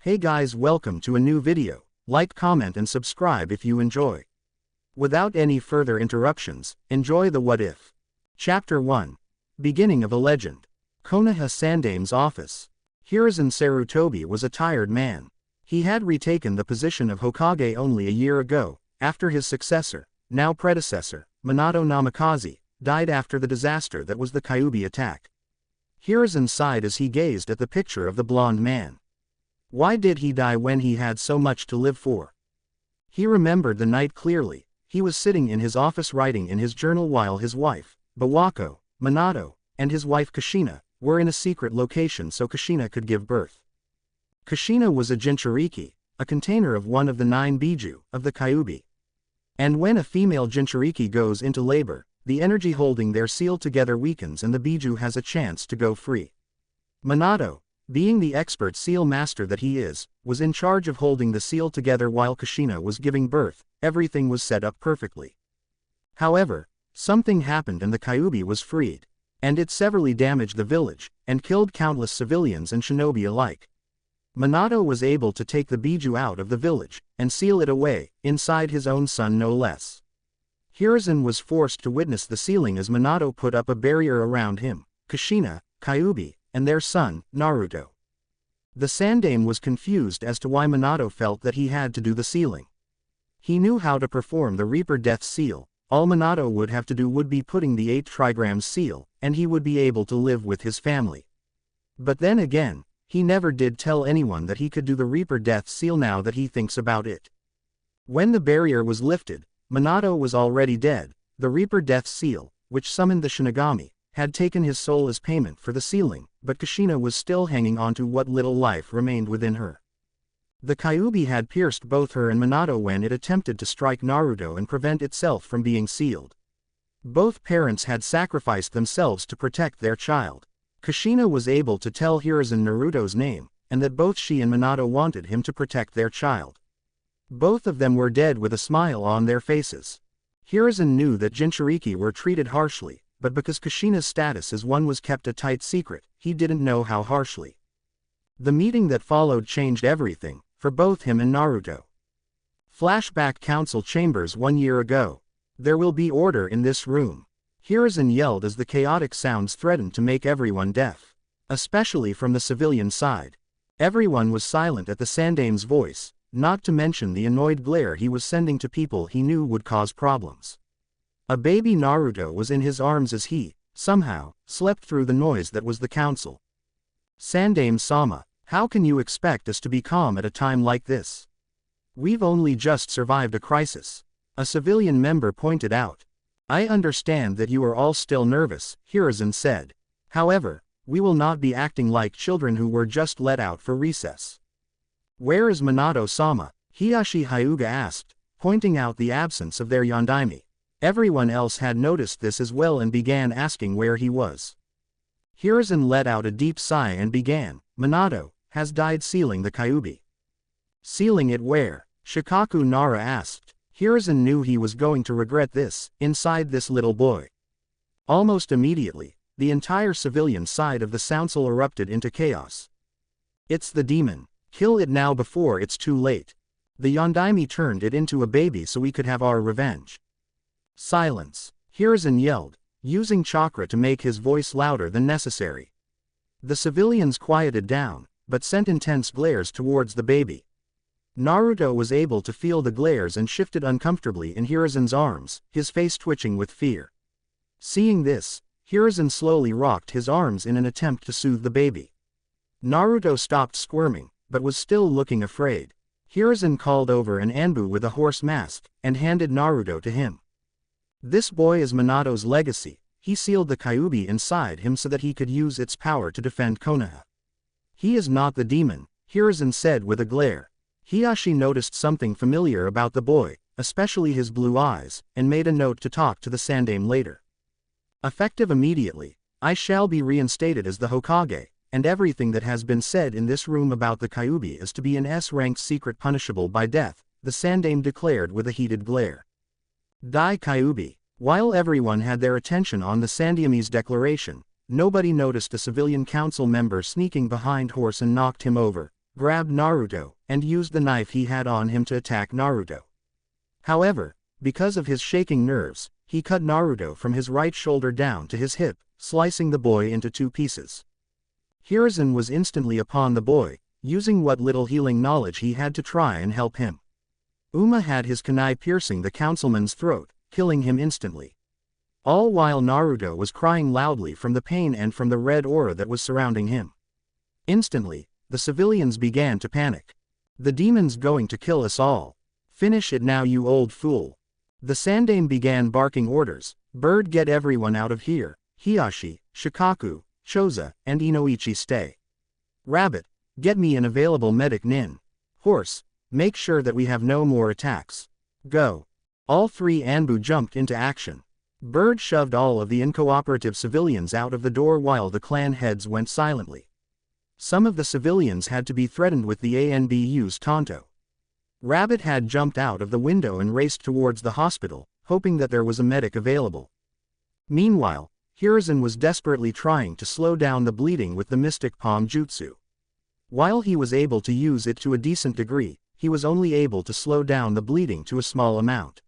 Hey guys, welcome to a new video. Like, comment and subscribe if you enjoy. Without any further interruptions, enjoy the What If. Chapter 1. Beginning of a Legend. Konoha Sandame's office. Hiruzen Sarutobi was a tired man. He had retaken the position of Hokage only a year ago, after his successor, now predecessor, Minato Namikaze, died after the disaster that was the Kyuubi attack. Hiruzen sighed as he gazed at the picture of the blonde man. Why did he die when he had so much to live for? He remembered the night clearly. He was sitting in his office writing in his journal while his wife, Bawako, Minato, and his wife Kushina, were in a secret location so Kushina could give birth. Kushina was a Jinchuriki, a container of one of the 9 biju of the Kyuubi. And when a female Jinchuriki goes into labor, the energy holding their seal together weakens and the biju has a chance to go free. Minato, being the expert seal master that he is, was in charge of holding the seal together while Kushina was giving birth. Everything was set up perfectly. However, something happened and the Kyuubi was freed. And it severely damaged the village, and killed countless civilians and shinobi alike. Minato was able to take the biju out of the village, and seal it away, inside his own son no less. Hiruzen was forced to witness the sealing as Minato put up a barrier around him, Kushina, Kyuubi, and their son, Naruto. The Sandame was confused as to why Minato felt that he had to do the sealing. He knew how to perform the Reaper Death Seal. All Minato would have to do would be putting the 8 trigrams seal, and he would be able to live with his family. But then again, he never did tell anyone that he could do the Reaper Death Seal now that he thinks about it. When the barrier was lifted, Minato was already dead. The Reaper Death Seal, which summoned the Shinigami, had taken his soul as payment for the sealing, but Kushina was still hanging on to what little life remained within her. The Kyuubi had pierced both her and Minato when it attempted to strike Naruto and prevent itself from being sealed. Both parents had sacrificed themselves to protect their child. Kushina was able to tell Hiruzen Naruto's name, and that both she and Minato wanted him to protect their child. Both of them were dead with a smile on their faces. Hiruzen knew that Jinchuriki were treated harshly, but because Kushina's status as one was kept a tight secret, he didn't know how harshly. The meeting that followed changed everything, for both him and Naruto. Flashback Council Chambers 1 year ago. There will be order in this room. Hiruzen yelled as the chaotic sounds threatened to make everyone deaf. Especially from the civilian side. Everyone was silent at the Sandame's voice, not to mention the annoyed glare he was sending to people he knew would cause problems. A baby Naruto was in his arms as he, somehow, slept through the noise that was the council. Sandame-sama, how can you expect us to be calm at a time like this? We've only just survived a crisis. A civilian member pointed out. I understand that you are all still nervous, Hiruzen said. However, we will not be acting like children who were just let out for recess. Where is Minato-sama? Hiyashi Hyuga asked, pointing out the absence of their Yondaime. Everyone else had noticed this as well and began asking where he was. Hiruzen let out a deep sigh and began. Minato has died sealing the Kyuubi. Sealing it where? Shikaku Nara asked. Hiruzen knew he was going to regret this, inside this little boy. Almost immediately, the entire civilian side of the council erupted into chaos. It's the demon. Kill it now before it's too late. The Yondaime turned it into a baby so we could have our revenge. Silence, Hiruzen yelled, using chakra to make his voice louder than necessary. The civilians quieted down, but sent intense glares towards the baby. Naruto was able to feel the glares and shifted uncomfortably in Hiruzen's arms, his face twitching with fear. Seeing this, Hiruzen slowly rocked his arms in an attempt to soothe the baby. Naruto stopped squirming, but was still looking afraid. Hiruzen called over an Anbu with a horse mask, and handed Naruto to him. This boy is Minato's legacy. He sealed the Kyuubi inside him so that he could use its power to defend Konoha. He is not the demon, Hiruzen said with a glare. Hiyashi noticed something familiar about the boy, especially his blue eyes, and made a note to talk to the Sandame later. Effective immediately, I shall be reinstated as the Hokage, and everything that has been said in this room about the Kyuubi is to be an S-ranked secret punishable by death, the Sandame declared with a heated glare. Dai Kyuubi. While everyone had their attention on the Sandame's declaration, nobody noticed a civilian council member sneaking behind horse and knocked him over, grabbed Naruto, and used the knife he had on him to attack Naruto. However, because of his shaking nerves, he cut Naruto from his right shoulder down to his hip, slicing the boy into 2 pieces. Hiruzen was instantly upon the boy, using what little healing knowledge he had to try and help him. Uma had his kunai piercing the councilman's throat, killing him instantly. All while Naruto was crying loudly from the pain and from the red aura that was surrounding him. Instantly, the civilians began to panic. The demon's going to kill us all. Finish it now, you old fool. The Sandame began barking orders. Bird, get everyone out of here. Hiashi, Shikaku, Choza, and Inoichi stay. Rabbit, get me an available medic. Nin. Horse, make sure that we have no more attacks. Go. All 3 Anbu jumped into action. Bird shoved all of the uncooperative civilians out of the door while the clan heads went silently. Some of the civilians had to be threatened with the ANBU's Tonto. Rabbit had jumped out of the window and raced towards the hospital, hoping that there was a medic available. Meanwhile, Hiruzen was desperately trying to slow down the bleeding with the Mystic Palm Jutsu. While he was able to use it to a decent degree, he was only able to slow down the bleeding to a small amount.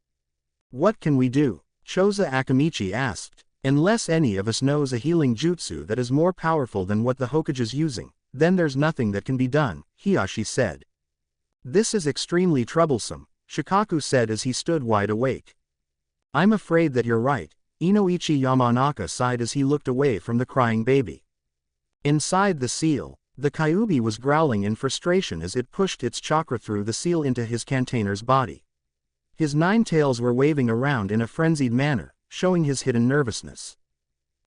What can we do? Choza Akamichi asked. Unless any of us knows a healing jutsu that is more powerful than what the Hokage's using, then there's nothing that can be done, Hiashi said. This is extremely troublesome, Shikaku said as he stood wide awake. I'm afraid that you're right, Inoichi Yamanaka sighed as he looked away from the crying baby. Inside the seal, the Kyuubi was growling in frustration as it pushed its chakra through the seal into his container's body. His 9 tails were waving around in a frenzied manner, showing his hidden nervousness.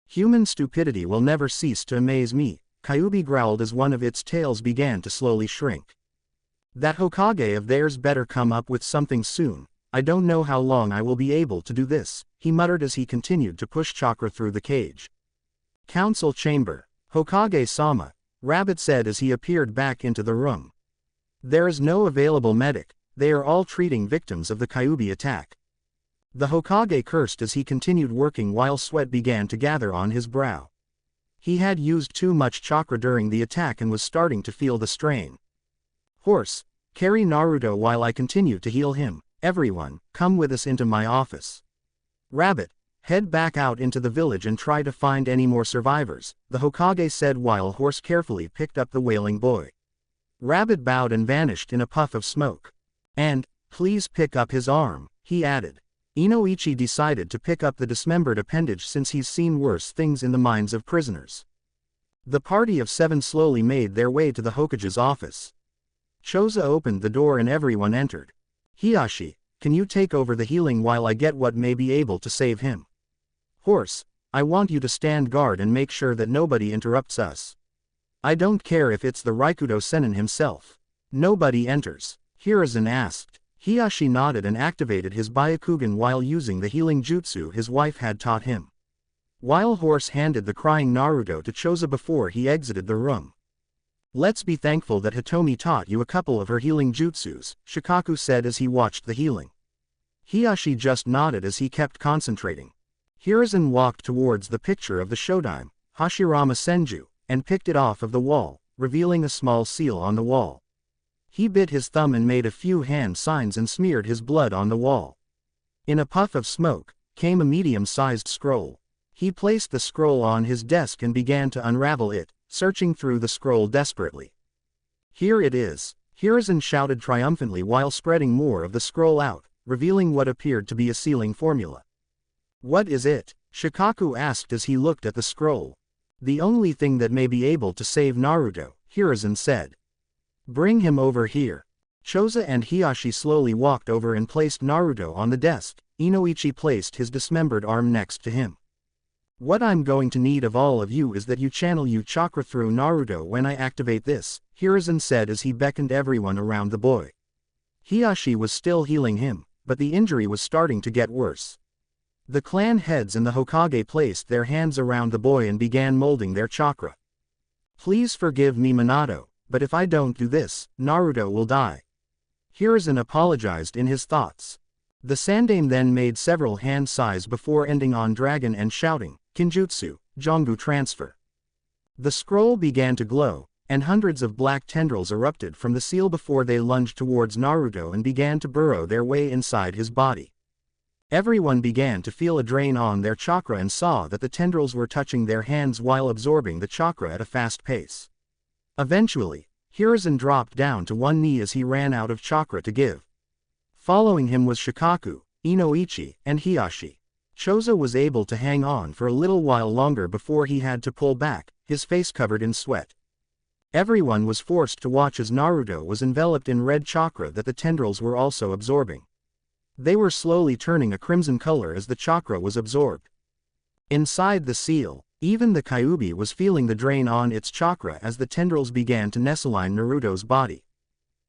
Human stupidity will never cease to amaze me, Kyuubi growled as one of its tails began to slowly shrink. That Hokage of theirs better come up with something soon. I don't know how long I will be able to do this, he muttered as he continued to push chakra through the cage. Council chamber. Hokage-sama, Rabbit said as he appeared back into the room. There is no available medic, they are all treating victims of the Kyuubi attack. The Hokage cursed as he continued working while sweat began to gather on his brow. He had used too much chakra during the attack and was starting to feel the strain. Horse, carry Naruto while I continue to heal him. Everyone, come with us into my office. Rabbit, head back out into the village and try to find any more survivors, the Hokage said while Horse carefully picked up the wailing boy. Rabbit bowed and vanished in a puff of smoke. And, please pick up his arm, he added. Inoichi decided to pick up the dismembered appendage since he's seen worse things in the minds of prisoners. The party of 7 slowly made their way to the Hokage's office. Choza opened the door and everyone entered. Hiashi, can you take over the healing while I get what may be able to save him? Horse, I want you to stand guard and make sure that nobody interrupts us. I don't care if it's the Raikudo Sennin himself. Nobody enters, Hiruzen asked. Hiashi nodded and activated his Byakugan while using the healing jutsu his wife had taught him. While Horse handed the crying Naruto to Choza before he exited the room. Let's be thankful that Hitomi taught you a couple of her healing jutsus, Shikaku said as he watched the healing. Hiashi just nodded as he kept concentrating. Hiruzen walked towards the picture of the Shodaime, Hashirama Senju, and picked it off of the wall, revealing a small seal on the wall. He bit his thumb and made a few hand signs and smeared his blood on the wall. In a puff of smoke, came a medium-sized scroll. He placed the scroll on his desk and began to unravel it, searching through the scroll desperately. Here it is, Hiruzen shouted triumphantly while spreading more of the scroll out, revealing what appeared to be a sealing formula. What is it? Shikaku asked as he looked at the scroll. The only thing that may be able to save Naruto, Hiruzen said. Bring him over here. Choza and Hiashi slowly walked over and placed Naruto on the desk. Inoichi placed his dismembered arm next to him. What I'm going to need of all of you is that you channel your chakra through Naruto when I activate this, Hiruzen said as he beckoned everyone around the boy. Hiashi was still healing him, but the injury was starting to get worse. The clan heads and the Hokage placed their hands around the boy and began molding their chakra. Please forgive me, Minato, but if I don't do this, Naruto will die. Hiruzen apologized in his thoughts. The Sandame then made several hand sighs before ending on dragon and shouting, Kinjutsu, Jongu transfer. The scroll began to glow, and hundreds of black tendrils erupted from the seal before they lunged towards Naruto and began to burrow their way inside his body. Everyone began to feel a drain on their chakra and saw that the tendrils were touching their hands while absorbing the chakra at a fast pace. Eventually, Hiruzen dropped down to one knee as he ran out of chakra to give. Following him was Shikaku, Inoichi, and Hiashi. Choza was able to hang on for a little while longer before he had to pull back, his face covered in sweat. Everyone was forced to watch as Naruto was enveloped in red chakra that the tendrils were also absorbing. They were slowly turning a crimson color as the chakra was absorbed. Inside the seal, even the Kyuubi was feeling the drain on its chakra as the tendrils began to nestle in Naruto's body.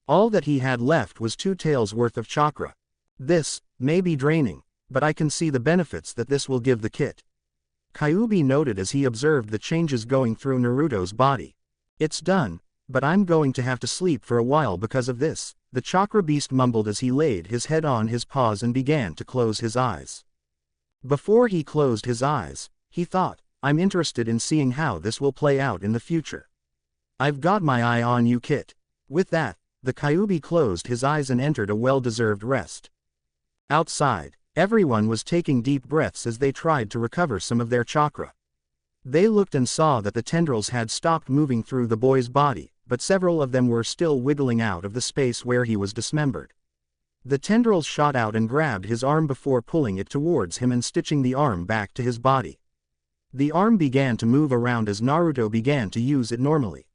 All that he had left was 2 taels worth of chakra. This may be draining, but I can see the benefits that this will give the kit. Kyuubi noted as he observed the changes going through Naruto's body. It's done, but I'm going to have to sleep for a while because of this, the chakra beast mumbled as he laid his head on his paws and began to close his eyes. Before he closed his eyes, he thought, I'm interested in seeing how this will play out in the future. I've got my eye on you, kit. With that, the Kyuubi closed his eyes and entered a well-deserved rest. Outside, everyone was taking deep breaths as they tried to recover some of their chakra. They looked and saw that the tendrils had stopped moving through the boy's body, but several of them were still wiggling out of the space where he was dismembered. The tendrils shot out and grabbed his arm before pulling it towards him and stitching the arm back to his body. The arm began to move around as Naruto began to use it normally.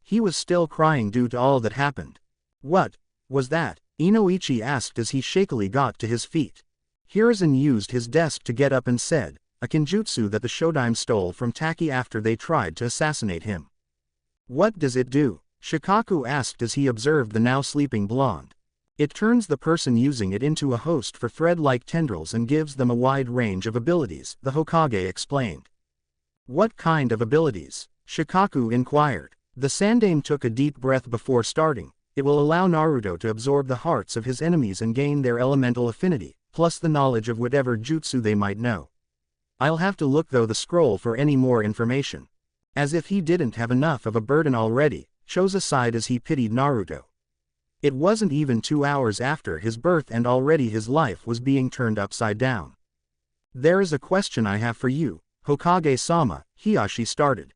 He was still crying due to all that happened. What was that? Inoichi asked as he shakily got to his feet. Hiruzen used his desk to get up and said, a kinjutsu that the Shodaime stole from Taki after they tried to assassinate him. What does it do? Shikaku asked as he observed the now sleeping blonde. It turns the person using it into a host for thread-like tendrils and gives them a wide range of abilities, the Hokage explained. What kind of abilities? Shikaku inquired. The Sandaime took a deep breath before starting. It will allow Naruto to absorb the hearts of his enemies and gain their elemental affinity, plus the knowledge of whatever jutsu they might know. I'll have to look through the scroll for any more information. As if he didn't have enough of a burden already, Choza sighed as he pitied Naruto. It wasn't even 2 hours after his birth and already his life was being turned upside down. There is a question I have for you, Hokage-sama, Hiashi started.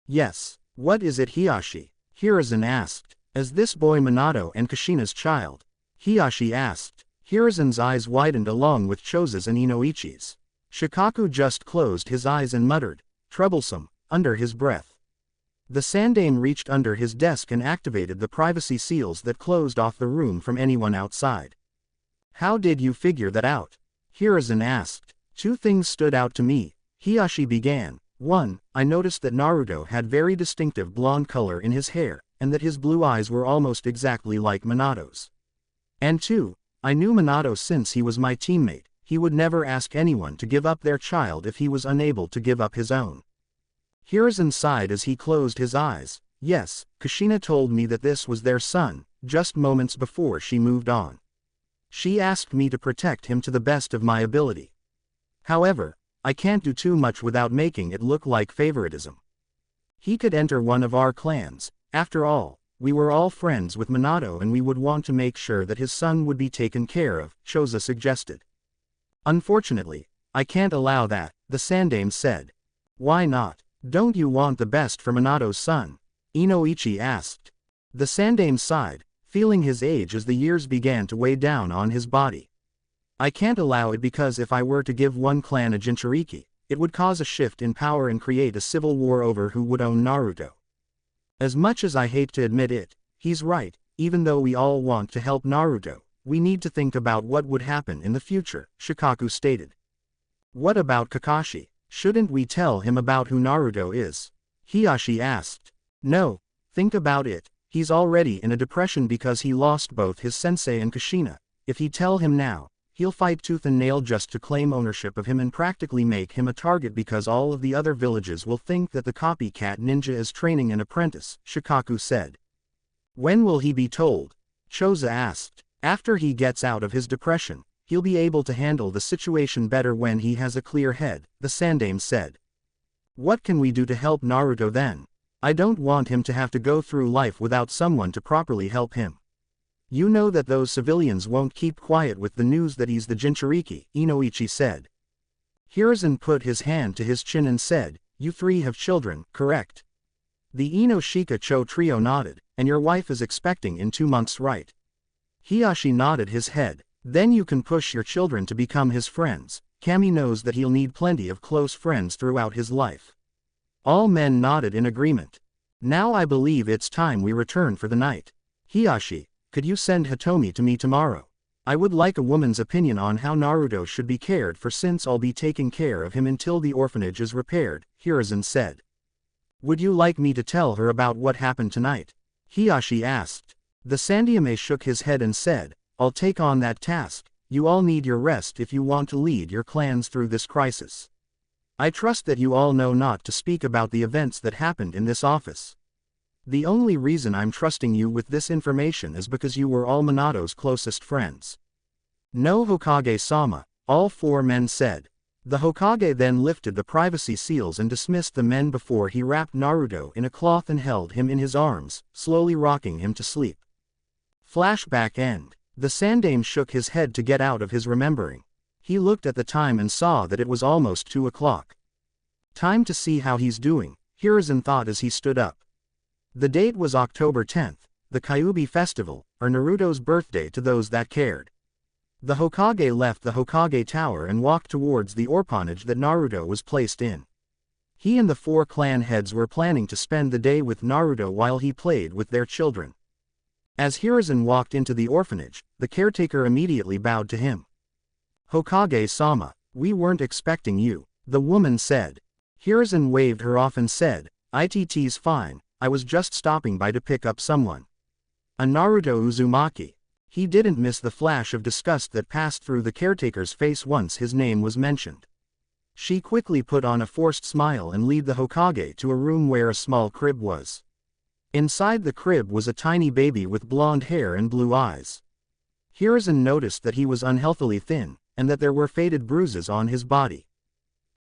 Yes, what is it, Hiashi? Hiruzen asked. Is this boy Minato and Kushina's child? Hiashi asked. Hiruzen's eyes widened along with Choza's and Inoichi's. Shikaku just closed his eyes and muttered, troublesome, under his breath. The Sandaime reached under his desk and activated the privacy seals that closed off the room from anyone outside. How did you figure that out? Hiruzen asked. 2 things stood out to me, Hiashi began. 1, I noticed that Naruto had very distinctive blonde color in his hair, and that his blue eyes were almost exactly like Minato's. And 2, I knew Minato since he was my teammate, he would never ask anyone to give up their child if he was unable to give up his own. Hiruzen sighed as he closed his eyes. Yes, Kushina told me that this was their son, just moments before she moved on. She asked me to protect him to the best of my ability. However, I can't do too much without making it look like favoritism. He could enter one of our clans. After all, we were all friends with Minato and we would want to make sure that his son would be taken care of, Choza suggested. Unfortunately, I can't allow that, the Sandaime said. Why not? Don't you want the best for Minato's son? Inoichi asked. The Sandaime sighed, feeling his age as the years began to weigh down on his body. I can't allow it because if I were to give one clan a Jinchuriki, it would cause a shift in power and create a civil war over who would own Naruto. As much as I hate to admit it, he's right, even though we all want to help Naruto, we need to think about what would happen in the future, Shikaku stated. What about Kakashi? Shouldn't we tell him about who Naruto is? Hiashi asked. No, think about it, he's already in a depression because he lost both his sensei and Kushina. If he tell him now, he'll fight tooth and nail just to claim ownership of him and practically make him a target because all of the other villages will think that the copycat ninja is training an apprentice, Shikaku said. When will he be told? Choza asked. After he gets out of his depression, he'll be able to handle the situation better when he has a clear head, the Sandaime said. What can we do to help Naruto then? I don't want him to have to go through life without someone to properly help him. You know that those civilians won't keep quiet with the news that he's the Jinchuriki, Inoichi said. Hiruzen put his hand to his chin and said, you three have children, correct? The Ino-Shika-Cho trio nodded, and your wife is expecting in 2 months, right? Hiyashi nodded his head. Then you can push your children to become his friends. Kami knows that he'll need plenty of close friends throughout his life. All men nodded in agreement. Now I believe it's time we return for the night. Hiyashi, could you send Hitomi to me tomorrow? I would like a woman's opinion on how Naruto should be cared for since I'll be taking care of him until the orphanage is repaired, Hiruzen said. Would you like me to tell her about what happened tonight? Hiyashi asked. The Sandaime shook his head and said, I'll take on that task. You all need your rest if you want to lead your clans through this crisis. I trust that you all know not to speak about the events that happened in this office. The only reason I'm trusting you with this information is because you were all Minato's closest friends. No, Hokage-sama, all 4 men said. The Hokage then lifted the privacy seals and dismissed the men before he wrapped Naruto in a cloth and held him in his arms, slowly rocking him to sleep. Flashback end. The Sandaime shook his head to get out of his remembering. He looked at the time and saw that it was almost 2 o'clock. Time to see how he's doing, Hiruzen thought as he stood up. The date was October 10th, the Kyuubi festival, or Naruto's birthday to those that cared. The Hokage left the Hokage Tower and walked towards the orphanage that Naruto was placed in. He and the 4 clan heads were planning to spend the day with Naruto while he played with their children. As Hiruzen walked into the orphanage, the caretaker immediately bowed to him. Hokage-sama, we weren't expecting you, the woman said. Hiruzen waved her off and said, It's fine, I was just stopping by to pick up someone. A Naruto Uzumaki. He didn't miss the flash of disgust that passed through the caretaker's face once his name was mentioned. She quickly put on a forced smile and led the Hokage to a room where a small crib was. Inside the crib was a tiny baby with blonde hair and blue eyes. Hiruzen noticed that he was unhealthily thin, and that there were faded bruises on his body.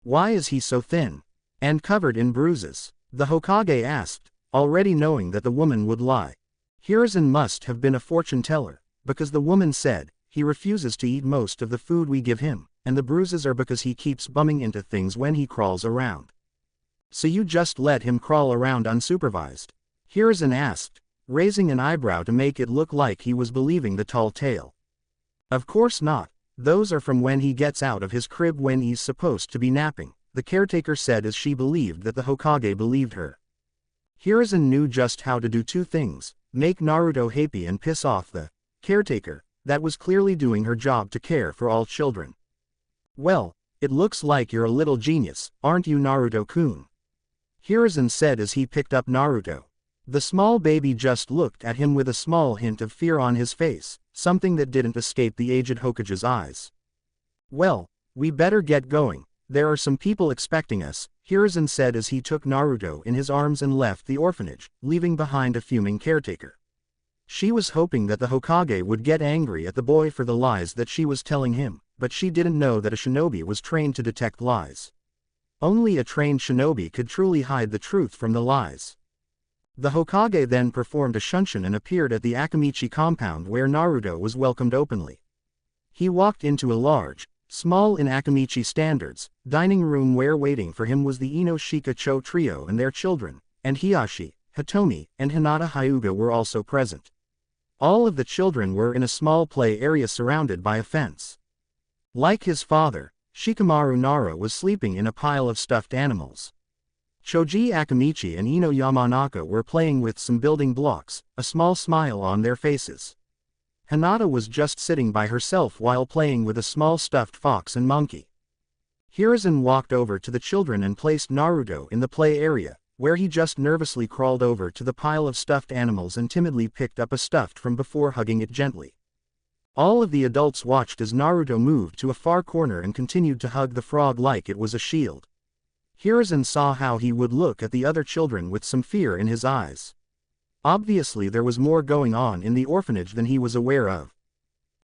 Why is he so thin? And covered in bruises? The Hokage asked, already knowing that the woman would lie. Hiruzen must have been a fortune teller, because the woman said, he refuses to eat most of the food we give him, and the bruises are because he keeps bumping into things when he crawls around. So you just let him crawl around unsupervised? Hiruzen asked, raising an eyebrow to make it look like he was believing the tall tale. Of course not, those are from when he gets out of his crib when he's supposed to be napping, the caretaker said as she believed that the Hokage believed her. Hiruzen knew just how to do 2 things, make Naruto happy and piss off the caretaker, that was clearly doing her job to care for all children. Well, it looks like you're a little genius, aren't you Naruto-kun? Hiruzen said as he picked up Naruto. The small baby just looked at him with a small hint of fear on his face, something that didn't escape the aged Hokage's eyes. Well, we better get going, there are some people expecting us, Hiruzen said as he took Naruto in his arms and left the orphanage, leaving behind a fuming caretaker. She was hoping that the Hokage would get angry at the boy for the lies that she was telling him, but she didn't know that a shinobi was trained to detect lies. Only a trained shinobi could truly hide the truth from the lies. The Hokage then performed a shunshin and appeared at the Akamichi compound where Naruto was welcomed openly. He walked into a large, small in Akamichi standards, dining room where waiting for him was the Ino-Shika-Cho trio and their children, and Hiyashi, Hitomi, and Hinata Hyuga were also present. All of the children were in a small play area surrounded by a fence. Like his father, Shikamaru Nara was sleeping in a pile of stuffed animals. Choji Akamichi and Ino Yamanaka were playing with some building blocks, a small smile on their faces. Hinata was just sitting by herself while playing with a small stuffed fox and monkey. Hiruzen walked over to the children and placed Naruto in the play area, where he just nervously crawled over to the pile of stuffed animals and timidly picked up a stuffed from before hugging it gently. All of the adults watched as Naruto moved to a far corner and continued to hug the frog like it was a shield. Hiruzen saw how he would look at the other children with some fear in his eyes. Obviously there was more going on in the orphanage than he was aware of.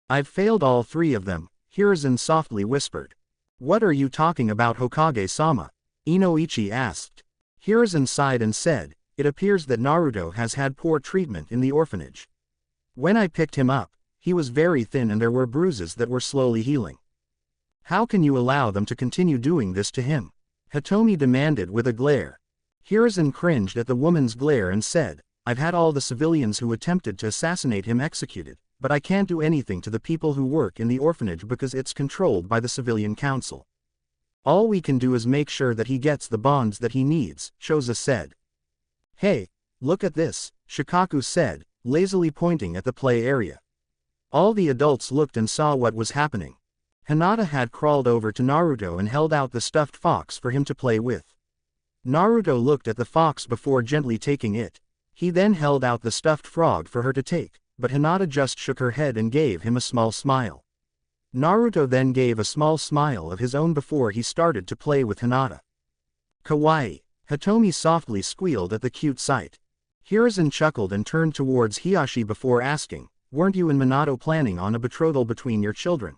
I've failed all 3 of them, Hiruzen softly whispered. What are you talking about Hokage-sama? Inoichi asked. Hiruzen sighed and said, it appears that Naruto has had poor treatment in the orphanage. When I picked him up, he was very thin and there were bruises that were slowly healing. How can you allow them to continue doing this to him? Hitomi demanded with a glare. Hiruzen cringed at the woman's glare and said, I've had all the civilians who attempted to assassinate him executed, but I can't do anything to the people who work in the orphanage because it's controlled by the civilian council. All we can do is make sure that he gets the bonds that he needs, Choza said. Hey, look at this, Shikaku said, lazily pointing at the play area. All the adults looked and saw what was happening. Hinata had crawled over to Naruto and held out the stuffed fox for him to play with. Naruto looked at the fox before gently taking it. He then held out the stuffed frog for her to take, but Hinata just shook her head and gave him a small smile. Naruto then gave a small smile of his own before he started to play with Hinata. Kawaii, Hitomi softly squealed at the cute sight. Hiruzen chuckled and turned towards Hiashi before asking, weren't you and Minato planning on a betrothal between your children?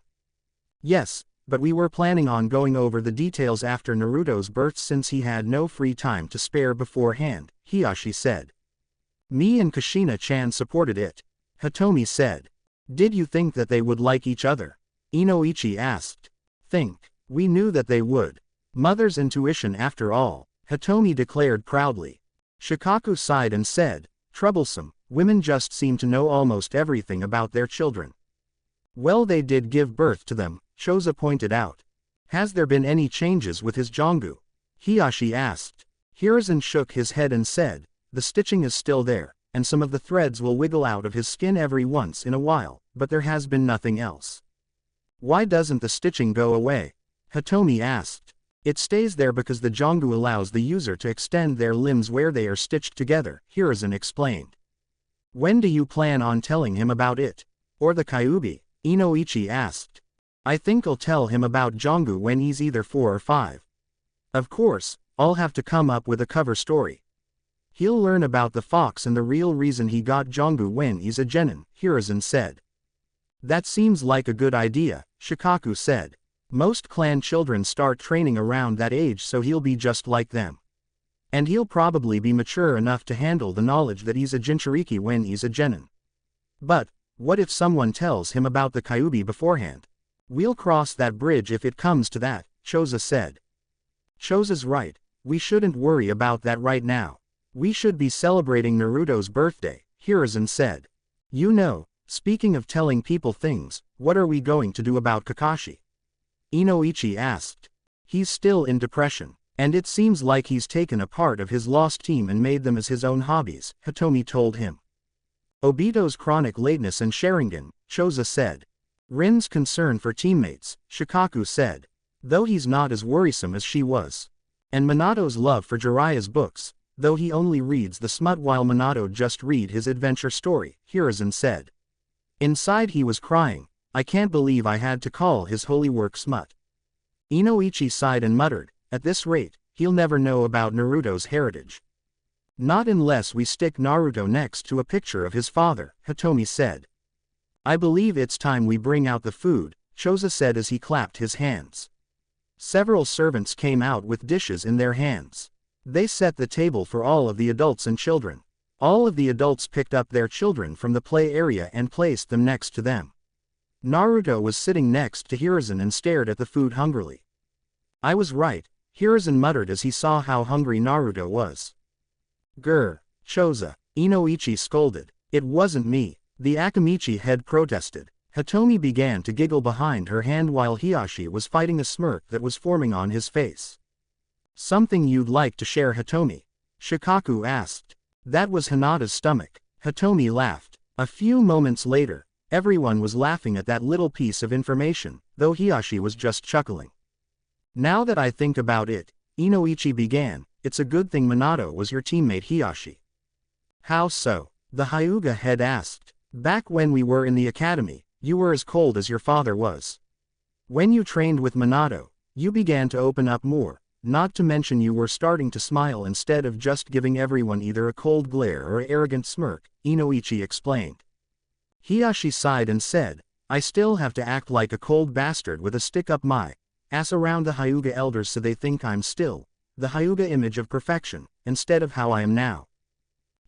Yes, but we were planning on going over the details after Naruto's birth since he had no free time to spare beforehand, Hiashi said. Me and Kushina-chan supported it, Hitomi said. Did you think that they would like each other? Inoichi asked. Think. We knew that they would. Mother's intuition after all, Hitomi declared proudly. Shikaku sighed and said, troublesome, women just seem to know almost everything about their children. Well, they did give birth to them, Choza pointed out. Has there been any changes with his Jongu? Hiashi asked. Hiruzen shook his head and said, the stitching is still there, and some of the threads will wiggle out of his skin every once in a while, but there has been nothing else. Why doesn't the stitching go away? Hitomi asked. It stays there because the Jongu allows the user to extend their limbs where they are stitched together, Hiruzen explained. When do you plan on telling him about it? Or the Kyuubi? Inoichi asked. I think I'll tell him about Jongu when he's either 4 or 5. Of course, I'll have to come up with a cover story. He'll learn about the fox and the real reason he got Jongu when he's a genin, Hiruzen said. That seems like a good idea, Shikaku said. Most clan children start training around that age, so he'll be just like them. And he'll probably be mature enough to handle the knowledge that he's a Jinchuriki when he's a genin. But, what if someone tells him about the Kyuubi beforehand? We'll cross that bridge if it comes to that, Choza said. Choza's right, we shouldn't worry about that right now. We should be celebrating Naruto's birthday, Hiruzen said. You know, speaking of telling people things, what are we going to do about Kakashi? Inoichi asked. He's still in depression, and it seems like he's taken a part of his lost team and made them as his own hobbies, Hitomi told him. Obito's chronic lateness and Sharingan, Choza said. Rin's concern for teammates, Shikaku said. Though he's not as worrisome as she was. And Minato's love for Jiraiya's books, though he only reads the smut while Minato just read his adventure story, Hiruzen said. Inside he was crying. I can't believe I had to call his holy work smut. Inoichi sighed and muttered, at this rate, he'll never know about Naruto's heritage. Not unless we stick Naruto next to a picture of his father, Hitomi said. I believe it's time we bring out the food, Choza said as he clapped his hands. Several servants came out with dishes in their hands. They set the table for all of the adults and children. All of the adults picked up their children from the play area and placed them next to them. Naruto was sitting next to Hiruzen and stared at the food hungrily. I was right, Hiruzen muttered as he saw how hungry Naruto was. Grr, Choza, Inoichi scolded. It wasn't me, the Akamichi head protested. Hitomi began to giggle behind her hand while Hiashi was fighting a smirk that was forming on his face. Something you'd like to share, Hitomi? Shikaku asked. That was Hinata's stomach. Hitomi laughed. A few moments later, everyone was laughing at that little piece of information, though Hiashi was just chuckling. Now that I think about it, Inoichi began, it's a good thing Minato was your teammate, Hiashi. How so? The Hyuga head asked. Back when we were in the academy, you were as cold as your father was. When you trained with Minato, you began to open up more, not to mention you were starting to smile instead of just giving everyone either a cold glare or an arrogant smirk, Inoichi explained. Hiashi sighed and said, I still have to act like a cold bastard with a stick up my ass around the Hyuga elders so they think I'm still the Hyuga image of perfection, instead of how I am now.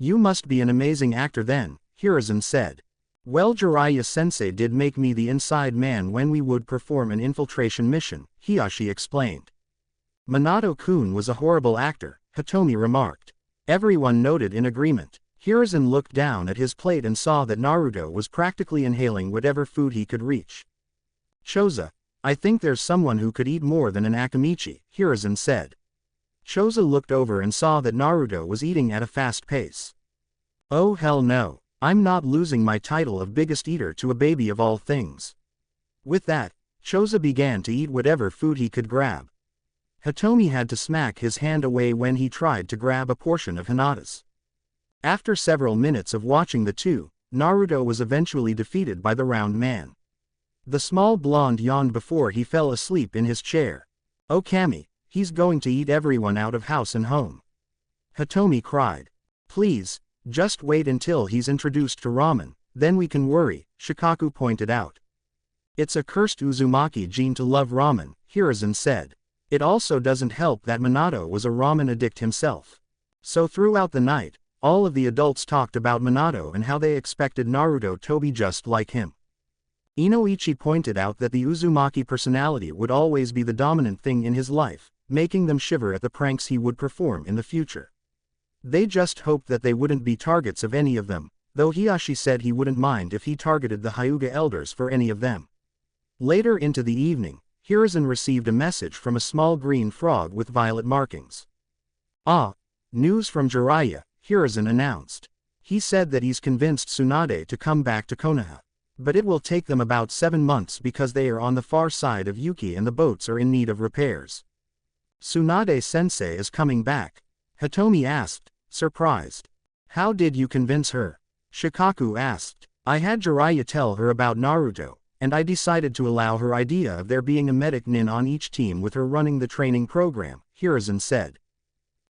You must be an amazing actor then, Hiruzen said. Well, Jiraiya-sensei did make me the inside man when we would perform an infiltration mission, Hiyashi explained. Minato-kun was a horrible actor, Hitomi remarked. Everyone nodded in agreement. Hiruzen looked down at his plate and saw that Naruto was practically inhaling whatever food he could reach. Choza, I think there's someone who could eat more than an Akamichi, Hiruzen said. Choza looked over and saw that Naruto was eating at a fast pace. Oh hell no, I'm not losing my title of biggest eater to a baby of all things. With that, Choza began to eat whatever food he could grab. Hitomi had to smack his hand away when he tried to grab a portion of Hinata's. After several minutes of watching the two, Naruto was eventually defeated by the round man. The small blonde yawned before he fell asleep in his chair. Oh Kami, he's going to eat everyone out of house and home. Hitomi cried. Please, just wait until he's introduced to ramen, then we can worry, Shikaku pointed out. It's a cursed Uzumaki gene to love ramen, Hiruzen said. It also doesn't help that Minato was a ramen addict himself. So throughout the night, all of the adults talked about Minato and how they expected Naruto to be just like him. Inoichi pointed out that the Uzumaki personality would always be the dominant thing in his life, making them shiver at the pranks he would perform in the future. They just hoped that they wouldn't be targets of any of them, though Hiyashi said he wouldn't mind if he targeted the Hyuga elders for any of them. Later into the evening, Hiruzen received a message from a small green frog with violet markings. Ah, news from Jiraiya, Hiruzen announced. He said that he's convinced Tsunade to come back to Konoha. But it will take them about 7 months because they are on the far side of Yuki and the boats are in need of repairs. Tsunade-sensei is coming back, Hitomi asked, surprised. How did you convince her? Shikaku asked. I had Jiraiya tell her about Naruto, and I decided to allow her idea of there being a medic nin on each team with her running the training program, Hiruzen said.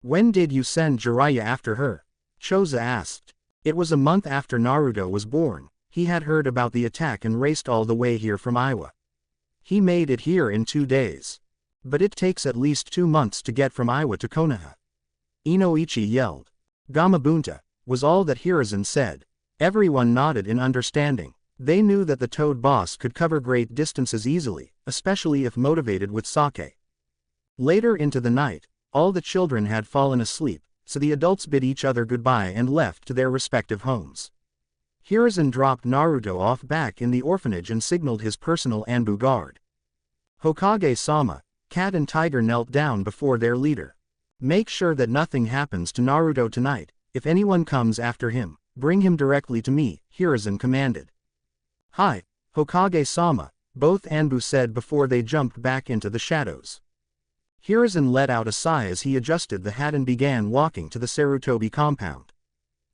When did you send Jiraiya after her? Choza asked. It was a month after Naruto was born. He had heard about the attack and raced all the way here from Iowa. He made it here in 2 days. But it takes at least 2 months to get from Iowa to Konoha. Inoichi yelled. Gamabunta, was all that Hiruzen said. Everyone nodded in understanding. They knew that the Toad boss could cover great distances easily, especially if motivated with sake. Later into the night, all the children had fallen asleep, so the adults bid each other goodbye and left to their respective homes. Hiruzen dropped Naruto off back in the orphanage and signaled his personal Anbu guard. Hokage-sama, Cat and Tiger knelt down before their leader. Make sure that nothing happens to Naruto tonight. If anyone comes after him, bring him directly to me, Hiruzen commanded. Hi, Hokage-sama, both Anbu said before they jumped back into the shadows. Hiruzen let out a sigh as he adjusted the hat and began walking to the Sarutobi compound.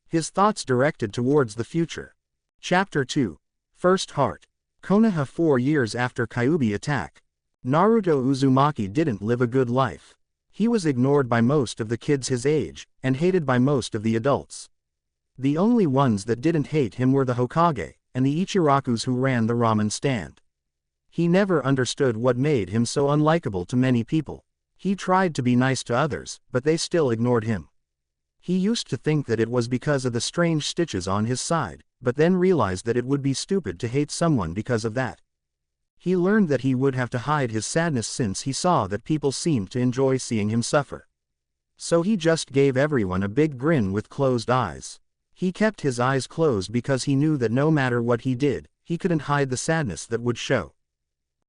His thoughts directed towards the future. Chapter 2. First Heart. Konoha 4 years after Kyuubi attack. Naruto Uzumaki didn't live a good life. He was ignored by most of the kids his age, and hated by most of the adults. The only ones that didn't hate him were the Hokage, and the Ichirakus who ran the ramen stand. He never understood what made him so unlikable to many people. He tried to be nice to others, but they still ignored him. He used to think that it was because of the strange stitches on his side, but then realized that it would be stupid to hate someone because of that. He learned that he would have to hide his sadness since he saw that people seemed to enjoy seeing him suffer. So he just gave everyone a big grin with closed eyes. He kept his eyes closed because he knew that no matter what he did, he couldn't hide the sadness that would show.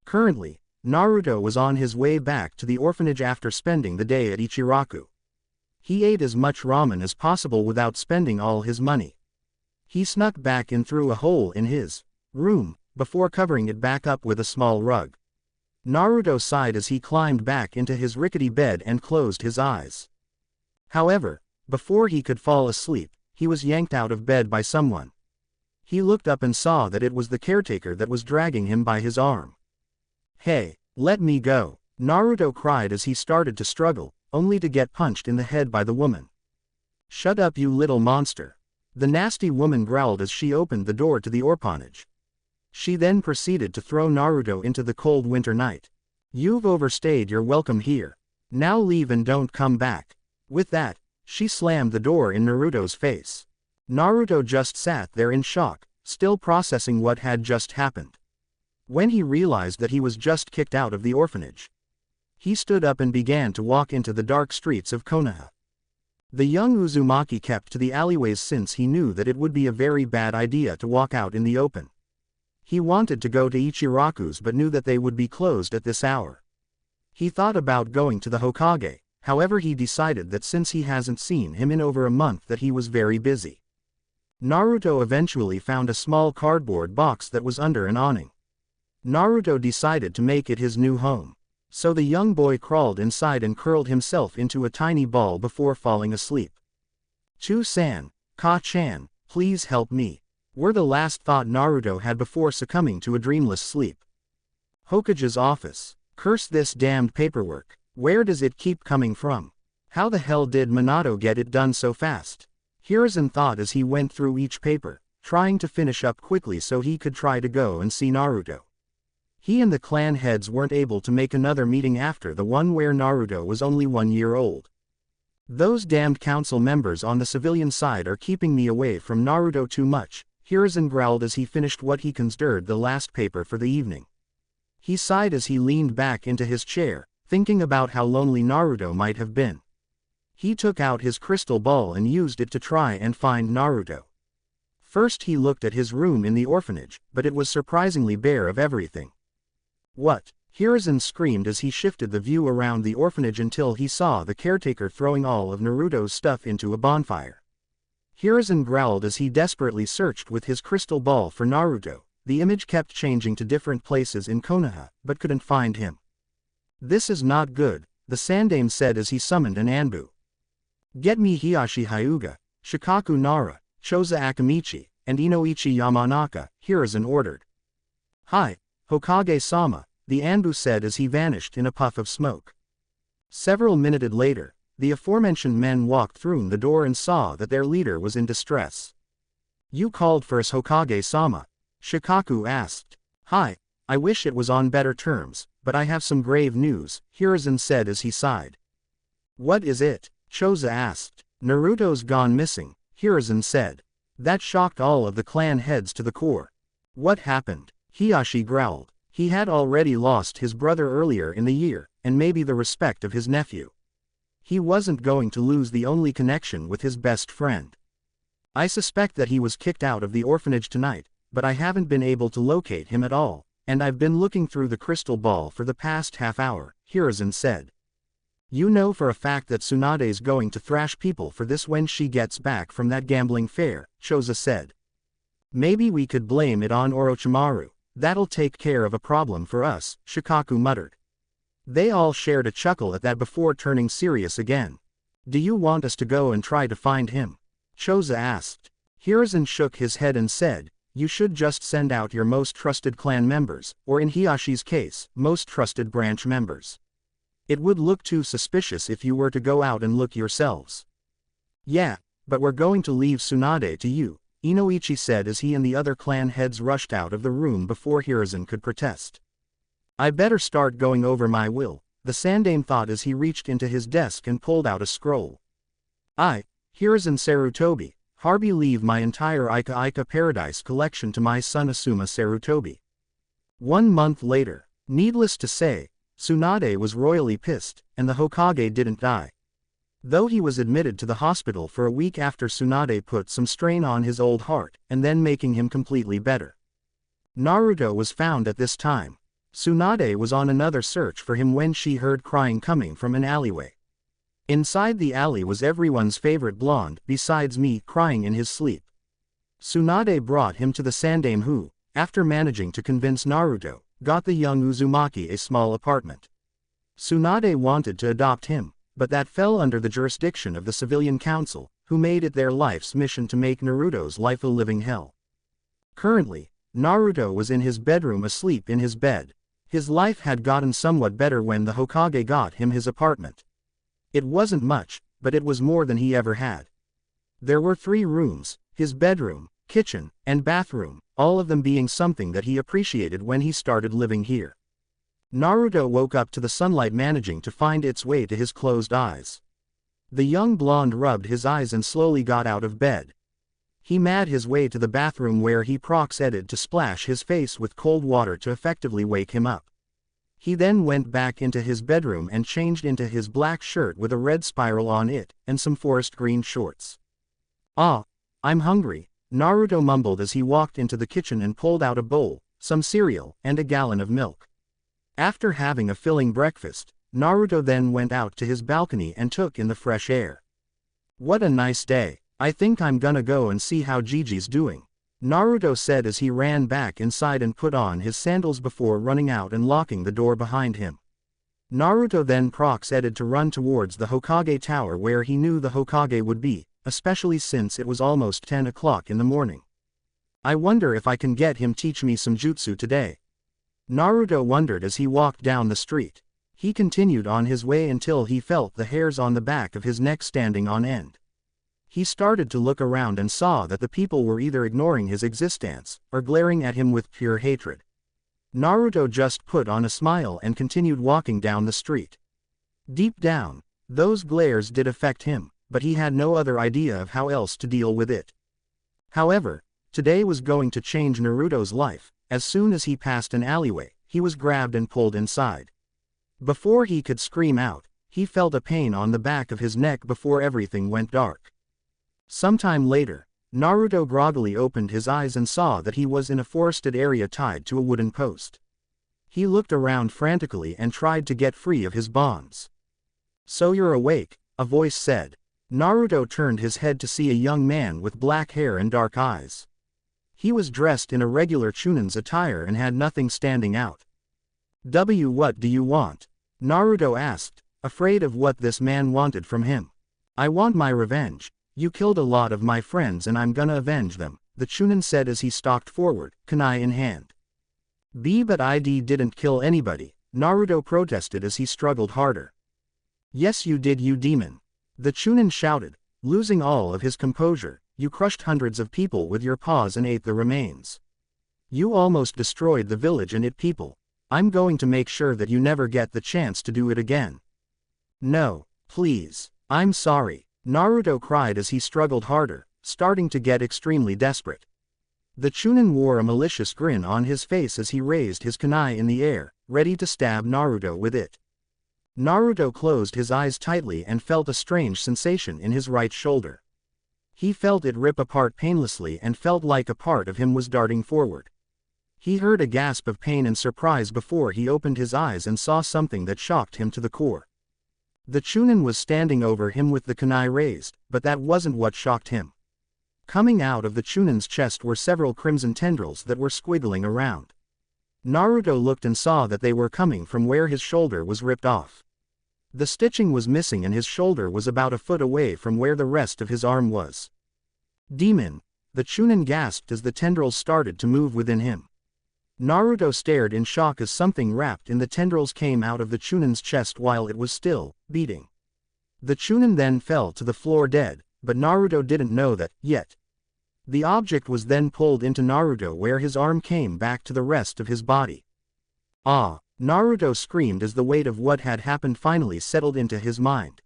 Currently, Naruto was on his way back to the orphanage after spending the day at Ichiraku. He ate as much ramen as possible without spending all his money. He snuck back in through a hole in his room, before covering it back up with a small rug. Naruto sighed as he climbed back into his rickety bed and closed his eyes. However, before he could fall asleep, he was yanked out of bed by someone. He looked up and saw that it was the caretaker that was dragging him by his arm. Hey, let me go, Naruto cried as he started to struggle, only to get punched in the head by the woman. Shut up, you little monster. The nasty woman growled as she opened the door to the orphanage. She then proceeded to throw Naruto into the cold winter night. You've overstayed your welcome here. Now leave and don't come back. With that, She slammed the door in Naruto's face. Naruto just sat there in shock, still processing what had just happened. When he realized that he was just kicked out of the orphanage, he stood up and began to walk into the dark streets of Konoha. The young Uzumaki kept to the alleyways since he knew that it would be a very bad idea to walk out in the open. He wanted to go to Ichiraku's but knew that they would be closed at this hour. He thought about going to the Hokage, however he decided that since he hasn't seen him in over a month that he was very busy. Naruto eventually found a small cardboard box that was under an awning. Naruto decided to make it his new home. So the young boy crawled inside and curled himself into a tiny ball before falling asleep. Chu-san, Ka-chan, please help me, were the last thought Naruto had before succumbing to a dreamless sleep. Hokage's office. Curse this damned paperwork. Where does it keep coming from? How the hell did Minato get it done so fast? Hiruzen thought as he went through each paper, trying to finish up quickly so he could try to go and see Naruto. He and the clan heads weren't able to make another meeting after the one where Naruto was only 1 year old. Those damned council members on the civilian side are keeping me away from Naruto too much, Hiruzen growled as he finished what he considered the last paper for the evening. He sighed as he leaned back into his chair, thinking about how lonely Naruto might have been. He took out his crystal ball and used it to try and find Naruto. First he looked at his room in the orphanage, but it was surprisingly bare of everything. What? Hiruzen screamed as he shifted the view around the orphanage until he saw the caretaker throwing all of Naruto's stuff into a bonfire. Hiruzen growled as he desperately searched with his crystal ball for Naruto. The image kept changing to different places in Konoha, but couldn't find him. This is not good, the Sandaime said as he summoned an Anbu. Get me Hiyashi Hyuga, Shikaku Nara, Choza Akamichi, and Inoichi Yamanaka, Hiruzen ordered. Hi, Hokage-sama, the Anbu said as he vanished in a puff of smoke. Several minutes later, the aforementioned men walked through the door and saw that their leader was in distress. You called for us, Hokage-sama? Shikaku asked. Hi, I wish it was on better terms, but I have some grave news, Hiruzen said as he sighed. What is it? Choza asked. Naruto's gone missing, Hiruzen said. That shocked all of the clan heads to the core. What happened? Hiyashi growled. He had already lost his brother earlier in the year, and maybe the respect of his nephew. He wasn't going to lose the only connection with his best friend. I suspect that he was kicked out of the orphanage tonight, but I haven't been able to locate him at all, and I've been looking through the crystal ball for the past half hour, Hiruzen said. You know for a fact that Tsunade's going to thrash people for this when she gets back from that gambling fair, Choza said. Maybe we could blame it on Orochimaru. That'll take care of a problem for us, Shikaku muttered. They all shared a chuckle at that before turning serious again. Do you want us to go and try to find him? Choza asked. Hiruzen shook his head and said, you should just send out your most trusted clan members, or in Hiyashi's case, most trusted branch members. It would look too suspicious if you were to go out and look yourselves. Yeah, but we're going to leave Tsunade to you, Inoichi said as he and the other clan heads rushed out of the room before Hiruzen could protest. I better start going over my will, the Sandaime thought as he reached into his desk and pulled out a scroll. Hiruzen Sarutobi, Harbi leave my entire Ika Paradise collection to my son Asuma Sarutobi. 1 month later. Needless to say, Tsunade was royally pissed, and the Hokage didn't die. Though he was admitted to the hospital for a week after Tsunade put some strain on his old heart, and then making him completely better. Naruto was found at this time. Tsunade was on another search for him when she heard crying coming from an alleyway. Inside the alley was everyone's favorite blonde, besides me, crying in his sleep. Tsunade brought him to the Sandaime who, after managing to convince Naruto, got the young Uzumaki a small apartment. Tsunade wanted to adopt him, but that fell under the jurisdiction of the civilian council, who made it their life's mission to make Naruto's life a living hell. Currently, Naruto was in his bedroom asleep in his bed. His life had gotten somewhat better when the Hokage got him his apartment. It wasn't much, but it was more than he ever had. There were 3 rooms, his bedroom, kitchen, and bathroom, all of them being something that he appreciated when he started living here. Naruto woke up to the sunlight managing to find its way to his closed eyes. The young blonde rubbed his eyes and slowly got out of bed. He made his way to the bathroom where he proceeded to splash his face with cold water to effectively wake him up. He then went back into his bedroom and changed into his black shirt with a red spiral on it, and some forest green shorts. "Ah, I'm hungry," Naruto mumbled as he walked into the kitchen and pulled out a bowl, some cereal, and a gallon of milk. After having a filling breakfast, Naruto then went out to his balcony and took in the fresh air. "What a nice day. I think I'm gonna go and see how Gigi's doing," Naruto said as he ran back inside and put on his sandals before running out and locking the door behind him. Naruto then proceeded to run towards the Hokage tower where he knew the Hokage would be, especially since it was almost 10 o'clock in the morning. "I wonder if I can get him teach me some jutsu today," Naruto wondered as he walked down the street. He continued on his way until he felt the hairs on the back of his neck standing on end. He started to look around and saw that the people were either ignoring his existence, or glaring at him with pure hatred. Naruto just put on a smile and continued walking down the street. Deep down, those glares did affect him, but he had no other idea of how else to deal with it. However, today was going to change Naruto's life. As soon as he passed an alleyway, he was grabbed and pulled inside. Before he could scream out, he felt a pain on the back of his neck before everything went dark. Sometime later, Naruto groggily opened his eyes and saw that he was in a forested area tied to a wooden post. He looked around frantically and tried to get free of his bonds. "So you're awake," a voice said. Naruto turned his head to see a young man with black hair and dark eyes. He was dressed in a regular Chunin's attire and had nothing standing out. What do you want?" Naruto asked, afraid of what this man wanted from him. "I want my revenge. You killed a lot of my friends and I'm gonna avenge them," the Chunin said as he stalked forward, kunai in hand. But I didn't kill anybody," Naruto protested as he struggled harder. "Yes you did, you demon," the Chunin shouted, losing all of his composure. "You crushed hundreds of people with your paws and ate the remains. You almost destroyed the village and its people. I'm going to make sure that you never get the chance to do it again." "No, please, I'm sorry," Naruto cried as he struggled harder, starting to get extremely desperate. The Chunin wore a malicious grin on his face as he raised his kunai in the air, ready to stab Naruto with it. Naruto closed his eyes tightly and felt a strange sensation in his right shoulder. He felt it rip apart painlessly and felt like a part of him was darting forward. He heard a gasp of pain and surprise before he opened his eyes and saw something that shocked him to the core. The Chunin was standing over him with the kunai raised, but that wasn't what shocked him. Coming out of the Chunin's chest were several crimson tendrils that were squiggling around. Naruto looked and saw that they were coming from where his shoulder was ripped off. The stitching was missing and his shoulder was about a foot away from where the rest of his arm was. "Demon," the Chunin gasped as the tendrils started to move within him. Naruto stared in shock as something wrapped in the tendrils came out of the Chunin's chest while it was still beating. The Chunin then fell to the floor dead, but Naruto didn't know that yet. The object was then pulled into Naruto where his arm came back to the rest of his body. "Ah!" Naruto screamed as the weight of what had happened finally settled into his mind.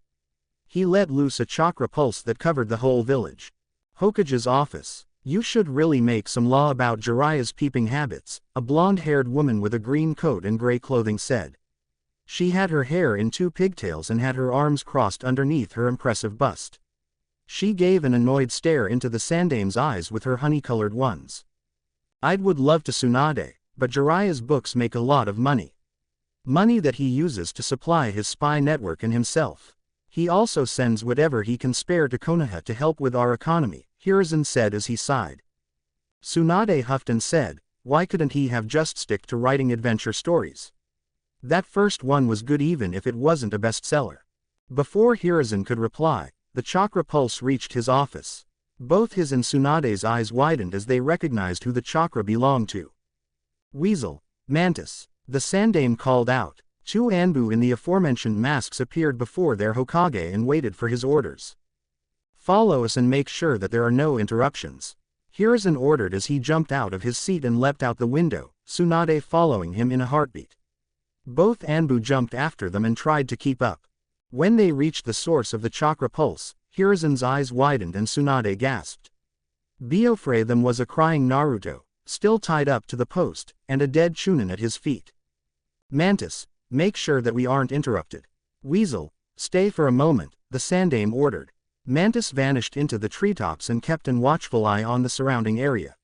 He let loose a chakra pulse that covered the whole village. Hokage's office. "You should really make some law about Jiraiya's peeping habits," a blonde-haired woman with a green coat and gray clothing said. She had her hair in two pigtails and had her arms crossed underneath her impressive bust. She gave an annoyed stare into the Sandame's eyes with her honey-colored ones. Would love to Tsunade, but Jiraiya's books make a lot of money. Money that he uses to supply his spy network and himself. He also sends whatever he can spare to Konoha to help with our economy," Hiruzen said as he sighed. Tsunade huffed and said, "Why couldn't he have just stick to writing adventure stories? That first one was good even if it wasn't a bestseller." Before Hiruzen could reply, the chakra pulse reached his office. Both his and Tsunade's eyes widened as they recognized who the chakra belonged to. "Weasel, Mantis," the Sandame called out. Two Anbu in the aforementioned masks appeared before their Hokage and waited for his orders. "Follow us and make sure that there are no interruptions," Hiruzen ordered as he jumped out of his seat and leapt out the window, Tsunade following him in a heartbeat. Both Anbu jumped after them and tried to keep up. When they reached the source of the chakra pulse, Hiruzen's eyes widened and Tsunade gasped. Before them was a crying Naruto, still tied up to the post, and a dead Chunin at his feet. Mantis, make sure that we aren't interrupted. Weasel, stay for a moment, the Sandaime ordered. Mantis vanished into the treetops and kept an watchful eye on the surrounding area.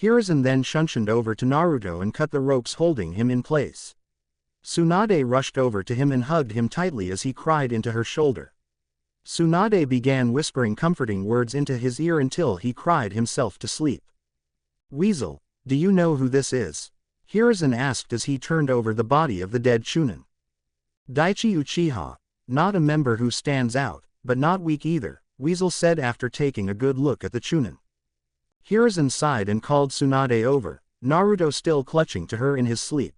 Hiruzen then shunshined over to Naruto and cut the ropes holding him in place. Tsunade rushed over to him and hugged him tightly as he cried into her shoulder. Tsunade began whispering comforting words into his ear until he cried himself to sleep. Weasel, do you know who this is? Hiruzen asked as he turned over the body of the dead Chunin. Daichi Uchiha, not a member who stands out, but not weak either, Weasel said after taking a good look at the Chunin. Hiruzen sighed and called Tsunade over, Naruto still clutching to her in his sleep.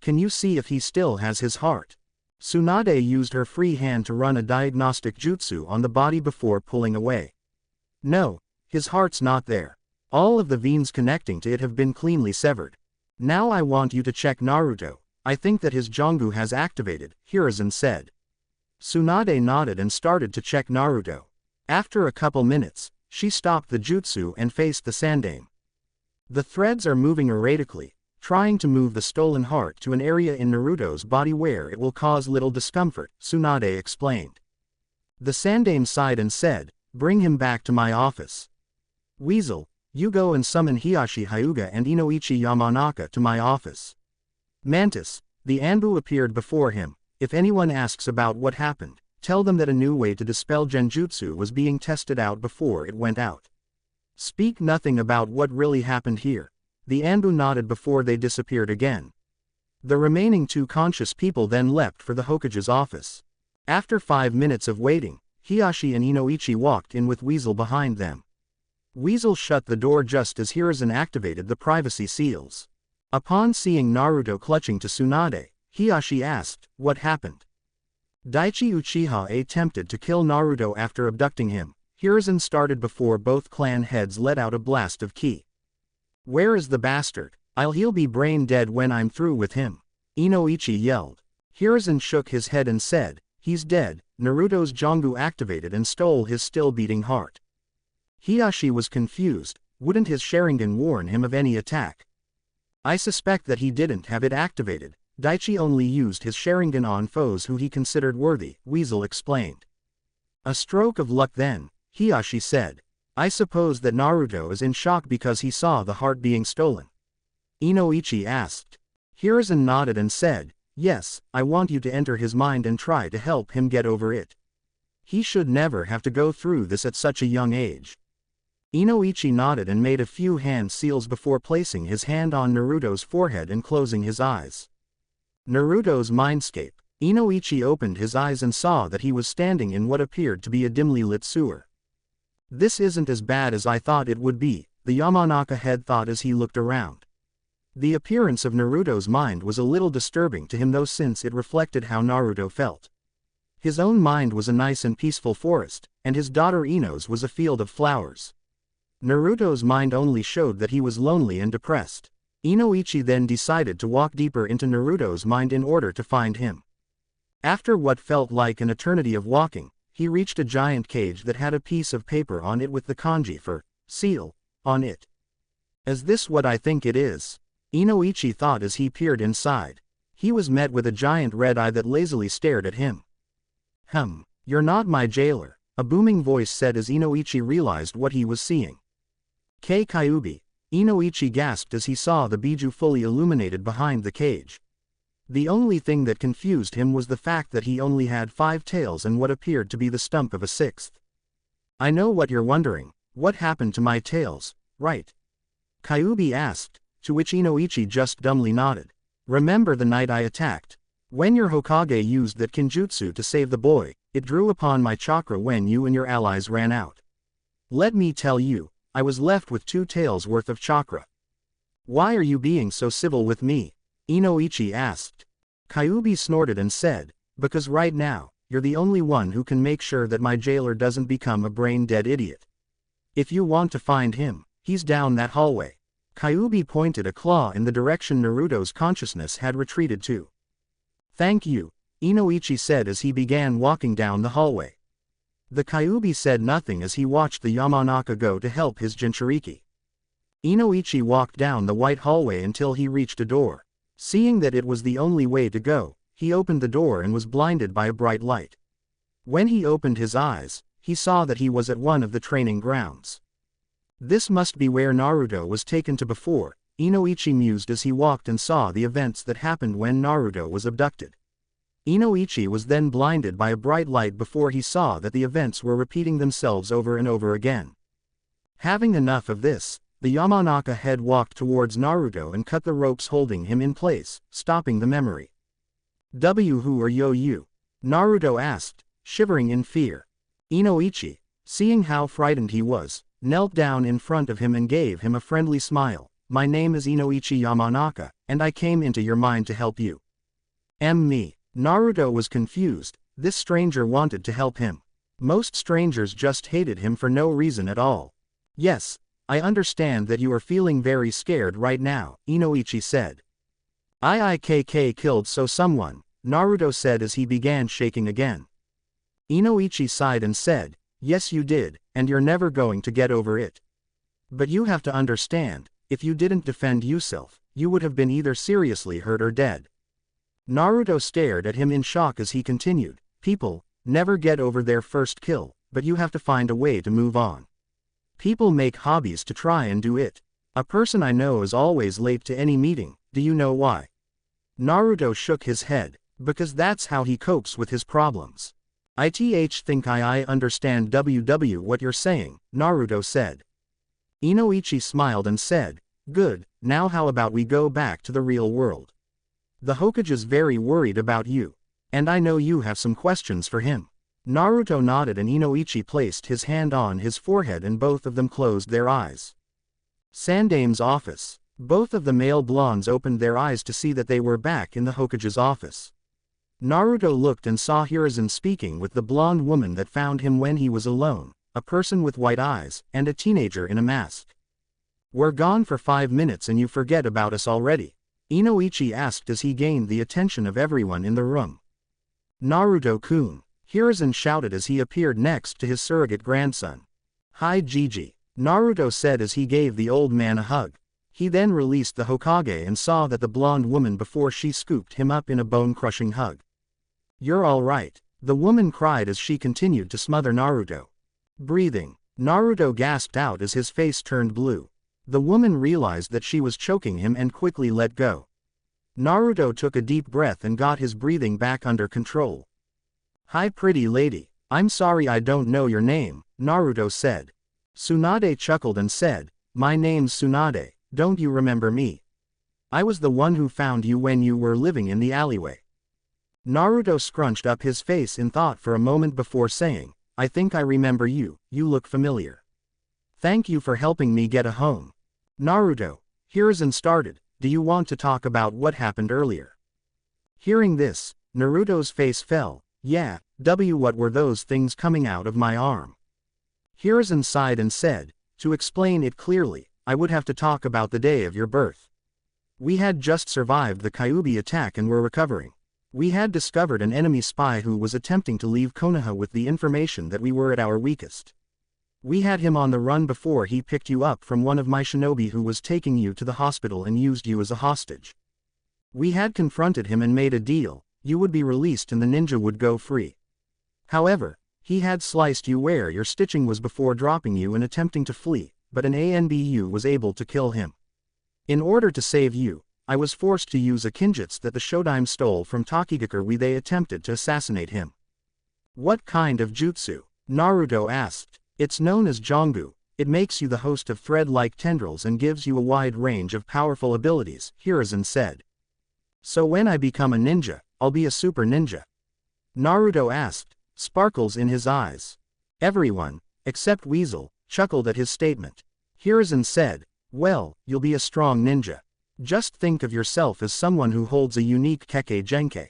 Can you see if he still has his heart? Tsunade used her free hand to run a diagnostic jutsu on the body before pulling away. No, his heart's not there. All of the veins connecting to it have been cleanly severed. Now I want you to check Naruto. I think that his Jongu has activated, Hiruzen said. Tsunade nodded and started to check Naruto. After a couple minutes, she stopped the jutsu and faced the Sandaime. The threads are moving erratically, trying to move the stolen heart to an area in Naruto's body where it will cause little discomfort, Tsunade explained. The Sandaime sighed and said, bring him back to my office. Weasel, you go and summon Hiashi Hyuga and Inoichi Yamanaka to my office. Mantis, the Anbu appeared before him. If anyone asks about what happened, tell them that a new way to dispel genjutsu was being tested out before it went out. Speak nothing about what really happened here. The Anbu nodded before they disappeared again. The remaining two conscious people then leapt for the Hokage's office. After 5 minutes of waiting, Hiashi and Inoichi walked in with Weasel behind them. Weasel shut the door just as Hiruzen activated the privacy seals. Upon seeing Naruto clutching to Tsunade, Hiashi asked, what happened? Daichi Uchiha attempted to kill Naruto after abducting him. Hiruzen started before both clan heads let out a blast of ki. Where is the bastard? He'll be brain dead when I'm through with him. Inoichi yelled. Hiruzen shook his head and said, he's dead. Naruto's Jongu activated and stole his still beating heart. Hiashi was confused. Wouldn't his Sharingan warn him of any attack? I suspect that he didn't have it activated. Daichi only used his Sharingan on foes who he considered worthy, Weasel explained. A stroke of luck then, Hiashi said. I suppose that Naruto is in shock because he saw the heart being stolen. Inoichi asked. Hiruzen nodded and said, yes, I want you to enter his mind and try to help him get over it. He should never have to go through this at such a young age. Inoichi nodded and made a few hand seals before placing his hand on Naruto's forehead and closing his eyes. Naruto's mindscape. Inoichi opened his eyes and saw that he was standing in what appeared to be a dimly lit sewer. This isn't as bad as I thought it would be, the Yamanaka head thought as he looked around. The appearance of Naruto's mind was a little disturbing to him though since it reflected how Naruto felt. His own mind was a nice and peaceful forest, and his daughter Ino's was a field of flowers. Naruto's mind only showed that he was lonely and depressed. Inoichi then decided to walk deeper into Naruto's mind in order to find him. After what felt like an eternity of walking, he reached a giant cage that had a piece of paper on it with the kanji for seal on it. Is this what I think it is? Inoichi thought as he peered inside. He was met with a giant red eye that lazily stared at him. You're not my jailer, a booming voice said as Inoichi realized what he was seeing. Kyuubi, Inoichi gasped as he saw the biju fully illuminated behind the cage. The only thing that confused him was the fact that he only had 5 tails and what appeared to be the stump of a 6th. I know what you're wondering, what happened to my tails, right? Kyuubi asked, to which Inoichi just dumbly nodded. Remember the night I attacked? When your Hokage used that kinjutsu to save the boy, it drew upon my chakra when you and your allies ran out. Let me tell you, I was left with 2 tails worth of chakra. Why are you being so civil with me? Inoichi asked. Kyuubi snorted and said, because right now, you're the only one who can make sure that my jailer doesn't become a brain-dead idiot. If you want to find him, he's down that hallway. Kyuubi pointed a claw in the direction Naruto's consciousness had retreated to. Thank you. Inoichi said as he began walking down the hallway. The Kyuubi said nothing as he watched the Yamanaka go to help his Jinchuriki. Inoichi walked down the white hallway until he reached a door. Seeing that it was the only way to go, he opened the door and was blinded by a bright light. When he opened his eyes, he saw that he was at one of the training grounds. This must be where Naruto was taken to before, Inoichi mused as he walked and saw the events that happened when Naruto was abducted. Inoichi was then blinded by a bright light before he saw that the events were repeating themselves over and over again. Having enough of this, the Yamanaka head walked towards Naruto and cut the ropes holding him in place, stopping the memory. Who are you? Naruto asked, shivering in fear. Inoichi, seeing how frightened he was, knelt down in front of him and gave him a friendly smile. My name is Inoichi Yamanaka, and I came into your mind to help you. Me. Naruto was confused. This stranger wanted to help him. Most strangers just hated him for no reason at all. Yes, I understand that you are feeling very scared right now, Inoichi said. IIKK killed someone, Naruto said as he began shaking again. Inoichi sighed and said, yes you did, and you're never going to get over it. But you have to understand, if you didn't defend yourself, you would have been either seriously hurt or dead. Naruto stared at him in shock as he continued, people never get over their first kill, but you have to find a way to move on. People make hobbies to try and do it. A person I know is always late to any meeting, do you know why? Naruto shook his head, because that's how he copes with his problems. I think I understand what you're saying, Naruto said. Inoichi smiled and said, good, now how about we go back to the real world? The Hokage's very worried about you. And I know you have some questions for him. Naruto nodded and Inoichi placed his hand on his forehead and both of them closed their eyes. Sandame's office. Both of the male blondes opened their eyes to see that they were back in the Hokage's office. Naruto looked and saw Hiruzen speaking with the blonde woman that found him when he was alone, a person with white eyes, and a teenager in a mask. We're gone for 5 minutes and you forget about us already? Inoichi asked as he gained the attention of everyone in the room. Naruto-kun, Hiruzen shouted as he appeared next to his surrogate grandson. Hi Gigi, Naruto said as he gave the old man a hug. He then released the Hokage and saw that the blonde woman before she scooped him up in a bone-crushing hug. You're all right, the woman cried as she continued to smother Naruto. Breathing, Naruto gasped out as his face turned blue. The woman realized that she was choking him and quickly let go. Naruto took a deep breath and got his breathing back under control. Hi pretty lady, I'm sorry I don't know your name, Naruto said. Tsunade chuckled and said, my name's Tsunade, don't you remember me? I was the one who found you when you were living in the alleyway. Naruto scrunched up his face in thought for a moment before saying, I think I remember you, you look familiar. Thank you for helping me get a home. Naruto, Hiruzen started, do you want to talk about what happened earlier? Hearing this, Naruto's face fell, yeah, what were those things coming out of my arm? Hiruzen sighed and said, to explain it clearly, I would have to talk about the day of your birth. We had just survived the Kyuubi attack and were recovering. We had discovered an enemy spy who was attempting to leave Konoha with the information that we were at our weakest. We had him on the run before he picked you up from one of my shinobi who was taking you to the hospital and used you as a hostage. We had confronted him and made a deal, you would be released and the ninja would go free. However, he had sliced you where your stitching was before dropping you and attempting to flee, but an ANBU was able to kill him. In order to save you, I was forced to use a kinjutsu that the Shodaime stole from Takigakure. They attempted to assassinate him. What kind of jutsu? Naruto asked. It's known as Jongu. It makes you the host of thread-like tendrils and gives you a wide range of powerful abilities, Hiruzen said. So when I become a ninja, I'll be a super ninja? Naruto asked, sparkles in his eyes. Everyone, except Weasel, chuckled at his statement. Hiruzen said, well, you'll be a strong ninja. Just think of yourself as someone who holds a unique Kekkei Genkai.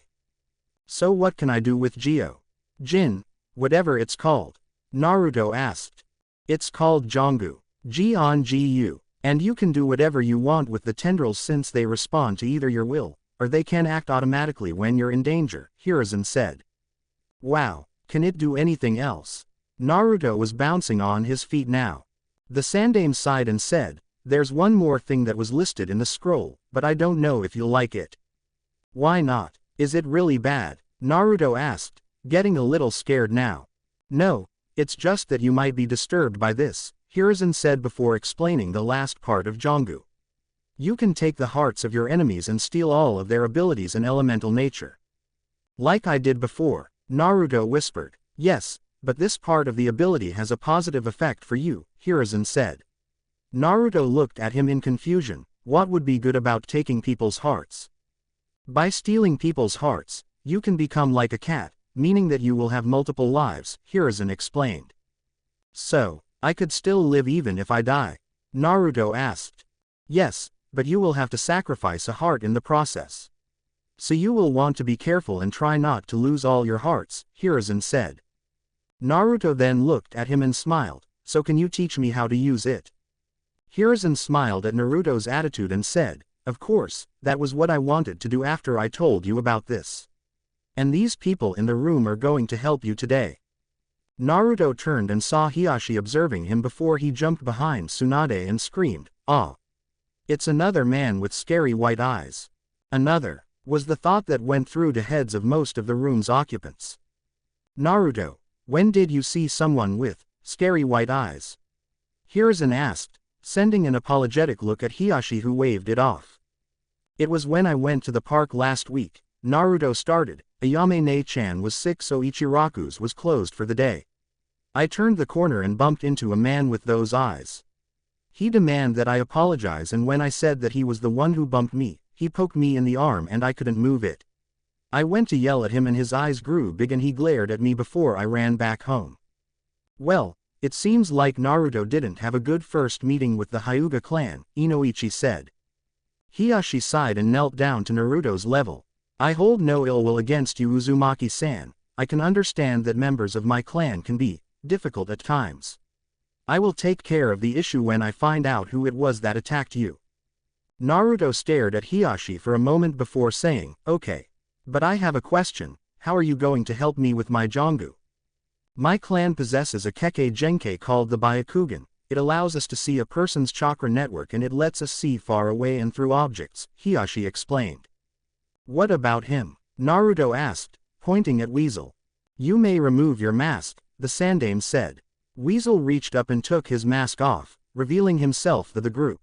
So what can I do with Gyo? Jin, whatever it's called. Naruto asked. It's called Jongu. G-on-Gu. And you can do whatever you want with the tendrils since they respond to either your will, or they can act automatically when you're in danger, Hiruzen said. Wow, can it do anything else? Naruto was bouncing on his feet now. The Sandaime sighed and said, there's one more thing that was listed in the scroll, but I don't know if you'll like it. Why not? Is it really bad? Naruto asked, getting a little scared now. No, it's just that you might be disturbed by this, Hiruzen said before explaining the last part of Jongu. You can take the hearts of your enemies and steal all of their abilities and elemental nature. Like I did before, Naruto whispered. Yes, but this part of the ability has a positive effect for you, Hiruzen said. Naruto looked at him in confusion. What would be good about taking people's hearts? By stealing people's hearts, you can become like a cat, meaning that you will have multiple lives, Hiruzen explained. So, I could still live even if I die? Naruto asked. Yes, but you will have to sacrifice a heart in the process. So you will want to be careful and try not to lose all your hearts, Hiruzen said. Naruto then looked at him and smiled. So can you teach me how to use it? Hiruzen smiled at Naruto's attitude and said, of course, that was what I wanted to do after I told you about this. And these people in the room are going to help you today. Naruto turned and saw Hiashi observing him before he jumped behind Tsunade and screamed, "Ah! It's another man with scary white eyes." Another, was the thought that went through the heads of most of the room's occupants. Naruto, when did you see someone with scary white eyes? Hiruzen asked, sending an apologetic look at Hiashi who waved it off. It was when I went to the park last week, Naruto started. Ayame-ne-chan was sick so Ichiraku's was closed for the day. I turned the corner and bumped into a man with those eyes. He demanded that I apologize, and when I said that he was the one who bumped me, he poked me in the arm and I couldn't move it. I went to yell at him and his eyes grew big and he glared at me before I ran back home. Well, it seems like Naruto didn't have a good first meeting with the Hyuga clan, Inoichi said. Hiashi sighed and knelt down to Naruto's level. I hold no ill will against you, Uzumaki-san. I can understand that members of my clan can be difficult at times. I will take care of the issue when I find out who it was that attacked you. Naruto stared at Hiashi for a moment before saying, okay. But I have a question, how are you going to help me with my Jongu? My clan possesses a Kekkei Genkai called the Byakugan. It allows us to see a person's chakra network and it lets us see far away and through objects, Hiashi explained. What about him? Naruto asked, pointing at Weasel. You may remove your mask, the Sandaime said. Weasel reached up and took his mask off, revealing himself to the group.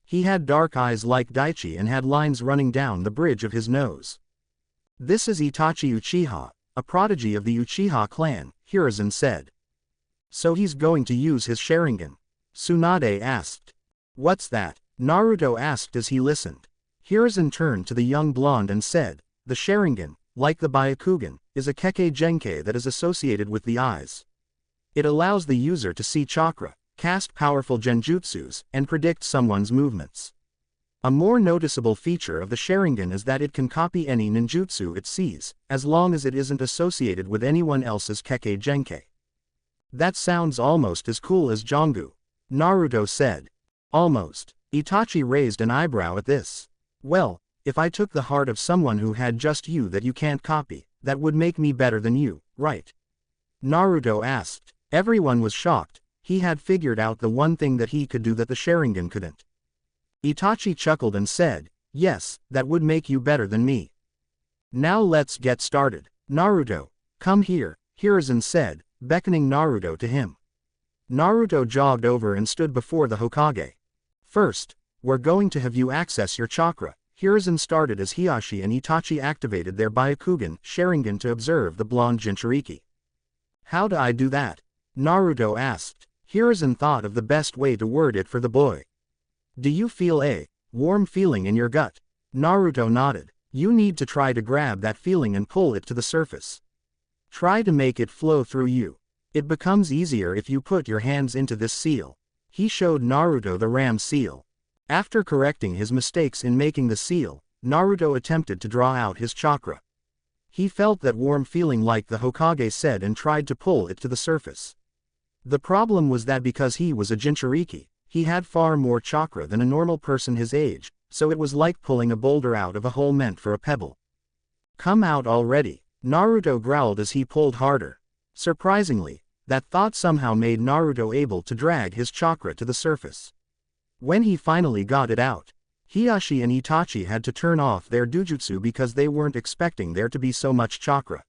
He had dark eyes like Daichi and had lines running down the bridge of his nose. This is Itachi Uchiha, a prodigy of the Uchiha clan, Hiruzen said. So he's going to use his Sharingan? Tsunade asked. What's that? Naruto asked as he listened. Hiruzen turned to the young blonde and said, the Sharingan, like the Byakugan, is a Kekkei Genkai that is associated with the eyes. It allows the user to see chakra, cast powerful genjutsus, and predict someone's movements. A more noticeable feature of the Sharingan is that it can copy any ninjutsu it sees, as long as it isn't associated with anyone else's Kekkei Genkai. That sounds almost as cool as Jongu, Naruto said. Almost. Itachi raised an eyebrow at this. Well, if I took the heart of someone who had just you that you can't copy, that would make me better than you, right? Naruto asked. Everyone was shocked. He had figured out the one thing that he could do that the Sharingan couldn't. Itachi chuckled and said, yes, that would make you better than me. Now let's get started. Naruto, come here, Hiruzen said, beckoning Naruto to him. Naruto jogged over and stood before the Hokage. First, we're going to have you access your chakra. Hiruzen started as Hiashi and Itachi activated their Byakugan, Sharingan to observe the blonde Jinchuriki. How do I do that? Naruto asked. Hiruzen thought of the best way to word it for the boy. Do you feel a warm feeling in your gut? Naruto nodded. You need to try to grab that feeling and pull it to the surface. Try to make it flow through you. It becomes easier if you put your hands into this seal. He showed Naruto the ram seal. After correcting his mistakes in making the seal, Naruto attempted to draw out his chakra. He felt that warm feeling like the Hokage said and tried to pull it to the surface. The problem was that because he was a Jinchuriki, he had far more chakra than a normal person his age, so it was like pulling a boulder out of a hole meant for a pebble. Come out already, Naruto growled as he pulled harder. Surprisingly, that thought somehow made Naruto able to drag his chakra to the surface. When he finally got it out, Hiashi and Itachi had to turn off their dujutsu because they weren't expecting there to be so much chakra.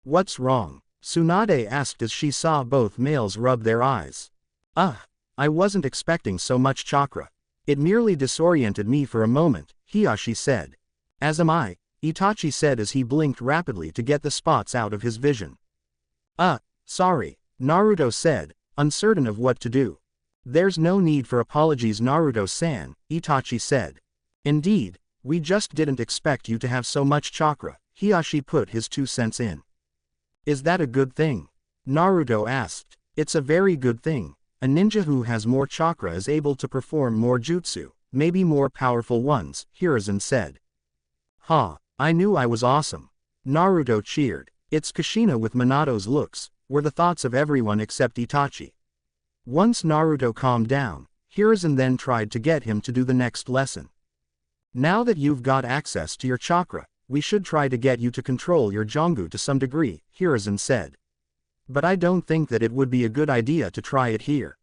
What's wrong? Tsunade asked as she saw both males rub their eyes. I wasn't expecting so much chakra. It merely disoriented me for a moment, Hiashi said. As am I, Itachi said as he blinked rapidly to get the spots out of his vision. Sorry, Naruto said, uncertain of what to do. There's no need for apologies, Naruto-san, Itachi said. Indeed, we just didn't expect you to have so much chakra, Hiashi put his 2 cents in. Is that a good thing? Naruto asked. It's a very good thing. A ninja who has more chakra is able to perform more jutsu, maybe more powerful ones, Hiruzen said. I knew I was awesome. Naruto cheered. It's Kushina with Minato's looks, were the thoughts of everyone except Itachi. Once Naruto calmed down, Hiruzen then tried to get him to do the next lesson. Now that you've got access to your chakra, we should try to get you to control your Jongu to some degree, Hiruzen said. But I don't think that it would be a good idea to try it here.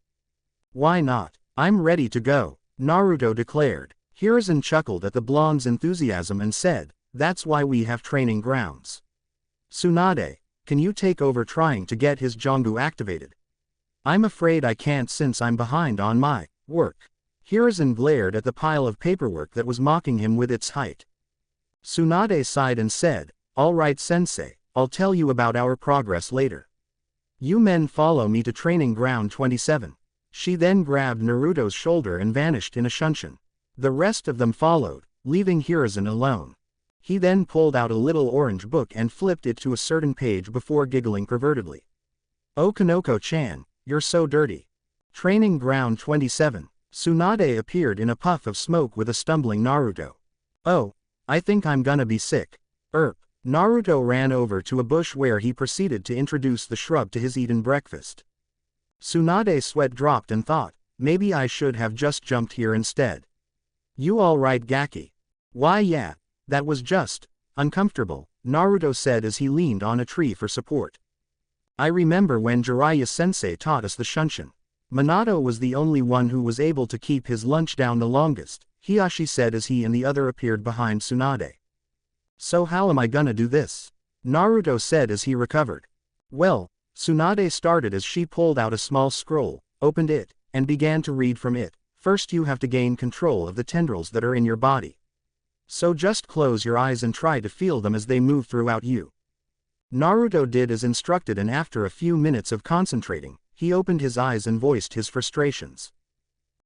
Why not? I'm ready to go, Naruto declared. Hiruzen chuckled at the blonde's enthusiasm and said, that's why we have training grounds. Tsunade, can you take over trying to get his Jongu activated? I'm afraid I can't since I'm behind on my work. Hiruzen glared at the pile of paperwork that was mocking him with its height. Tsunade sighed and said, all right sensei, I'll tell you about our progress later. You men follow me to training ground 27. She then grabbed Naruto's shoulder and vanished in a shunshin. The rest of them followed, leaving Hiruzen alone. He then pulled out a little orange book and flipped it to a certain page before giggling pervertedly. Oh Kanoko-chan, you're so dirty. Training ground 27. Tsunade appeared in a puff of smoke with a stumbling Naruto. Oh, I think I'm gonna be sick. Naruto ran over to a bush where he proceeded to introduce the shrub to his eaten breakfast. Tsunade's sweat dropped and thought, maybe I should have just jumped here instead. You alright Gaki? Why yeah, that was just uncomfortable, Naruto said as he leaned on a tree for support. I remember when Jiraiya-sensei taught us the shunshin. Minato was the only one who was able to keep his lunch down the longest, Hiashi said as he and the other appeared behind Tsunade. So how am I gonna do this? Naruto said as he recovered. Well, Tsunade started as she pulled out a small scroll, opened it, and began to read from it. First you have to gain control of the tendrils that are in your body. So just close your eyes and try to feel them as they move throughout you. Naruto did as instructed and after a few minutes of concentrating, he opened his eyes and voiced his frustrations.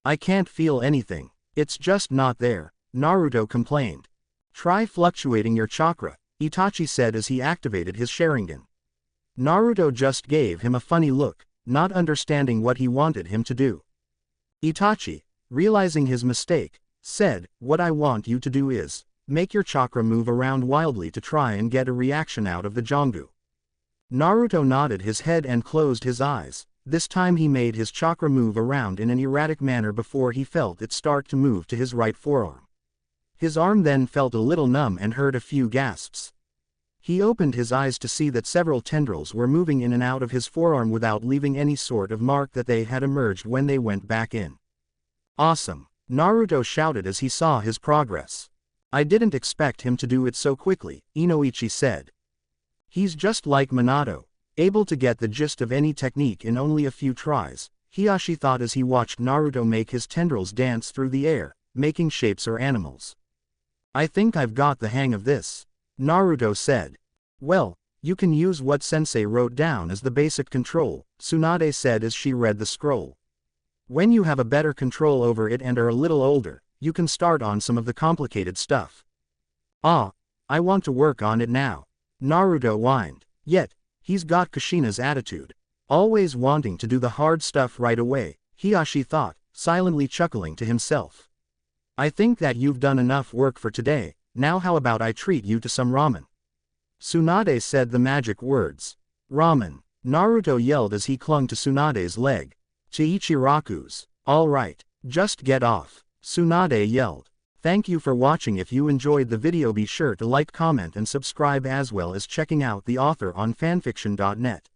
I can't feel anything, it's just not there, Naruto complained. Try fluctuating your chakra, Itachi said as he activated his Sharingan. Naruto just gave him a funny look, not understanding what he wanted him to do. Itachi, realizing his mistake, said, what I want you to do is, make your chakra move around wildly to try and get a reaction out of the Jongu. Naruto nodded his head and closed his eyes. This time he made his chakra move around in an erratic manner before he felt it start to move to his right forearm. His arm then felt a little numb and heard a few gasps. He opened his eyes to see that several tendrils were moving in and out of his forearm without leaving any sort of mark that they had emerged when they went back in. Awesome, Naruto shouted as he saw his progress. I didn't expect him to do it so quickly, Inoichi said. He's just like Minato, able to get the gist of any technique in only a few tries, Hiashi thought as he watched Naruto make his tendrils dance through the air, making shapes or animals. I think I've got the hang of this, Naruto said. Well, you can use what sensei wrote down as the basic control, Tsunade said as she read the scroll. When you have a better control over it and are a little older, you can start on some of the complicated stuff. I want to work on it now, Naruto whined. Yet, he's got Kushina's attitude, always wanting to do the hard stuff right away, Hiashi thought, silently chuckling to himself. I think that you've done enough work for today, now how about I treat you to some ramen? Tsunade said the magic words. Ramen, Naruto yelled as he clung to Tsunade's leg. To Ichiraku's. All right, just get off, Tsunade yelled. Thank you for watching. If you enjoyed the video, be sure to like, comment and subscribe, as well as checking out the author on fanfiction.net.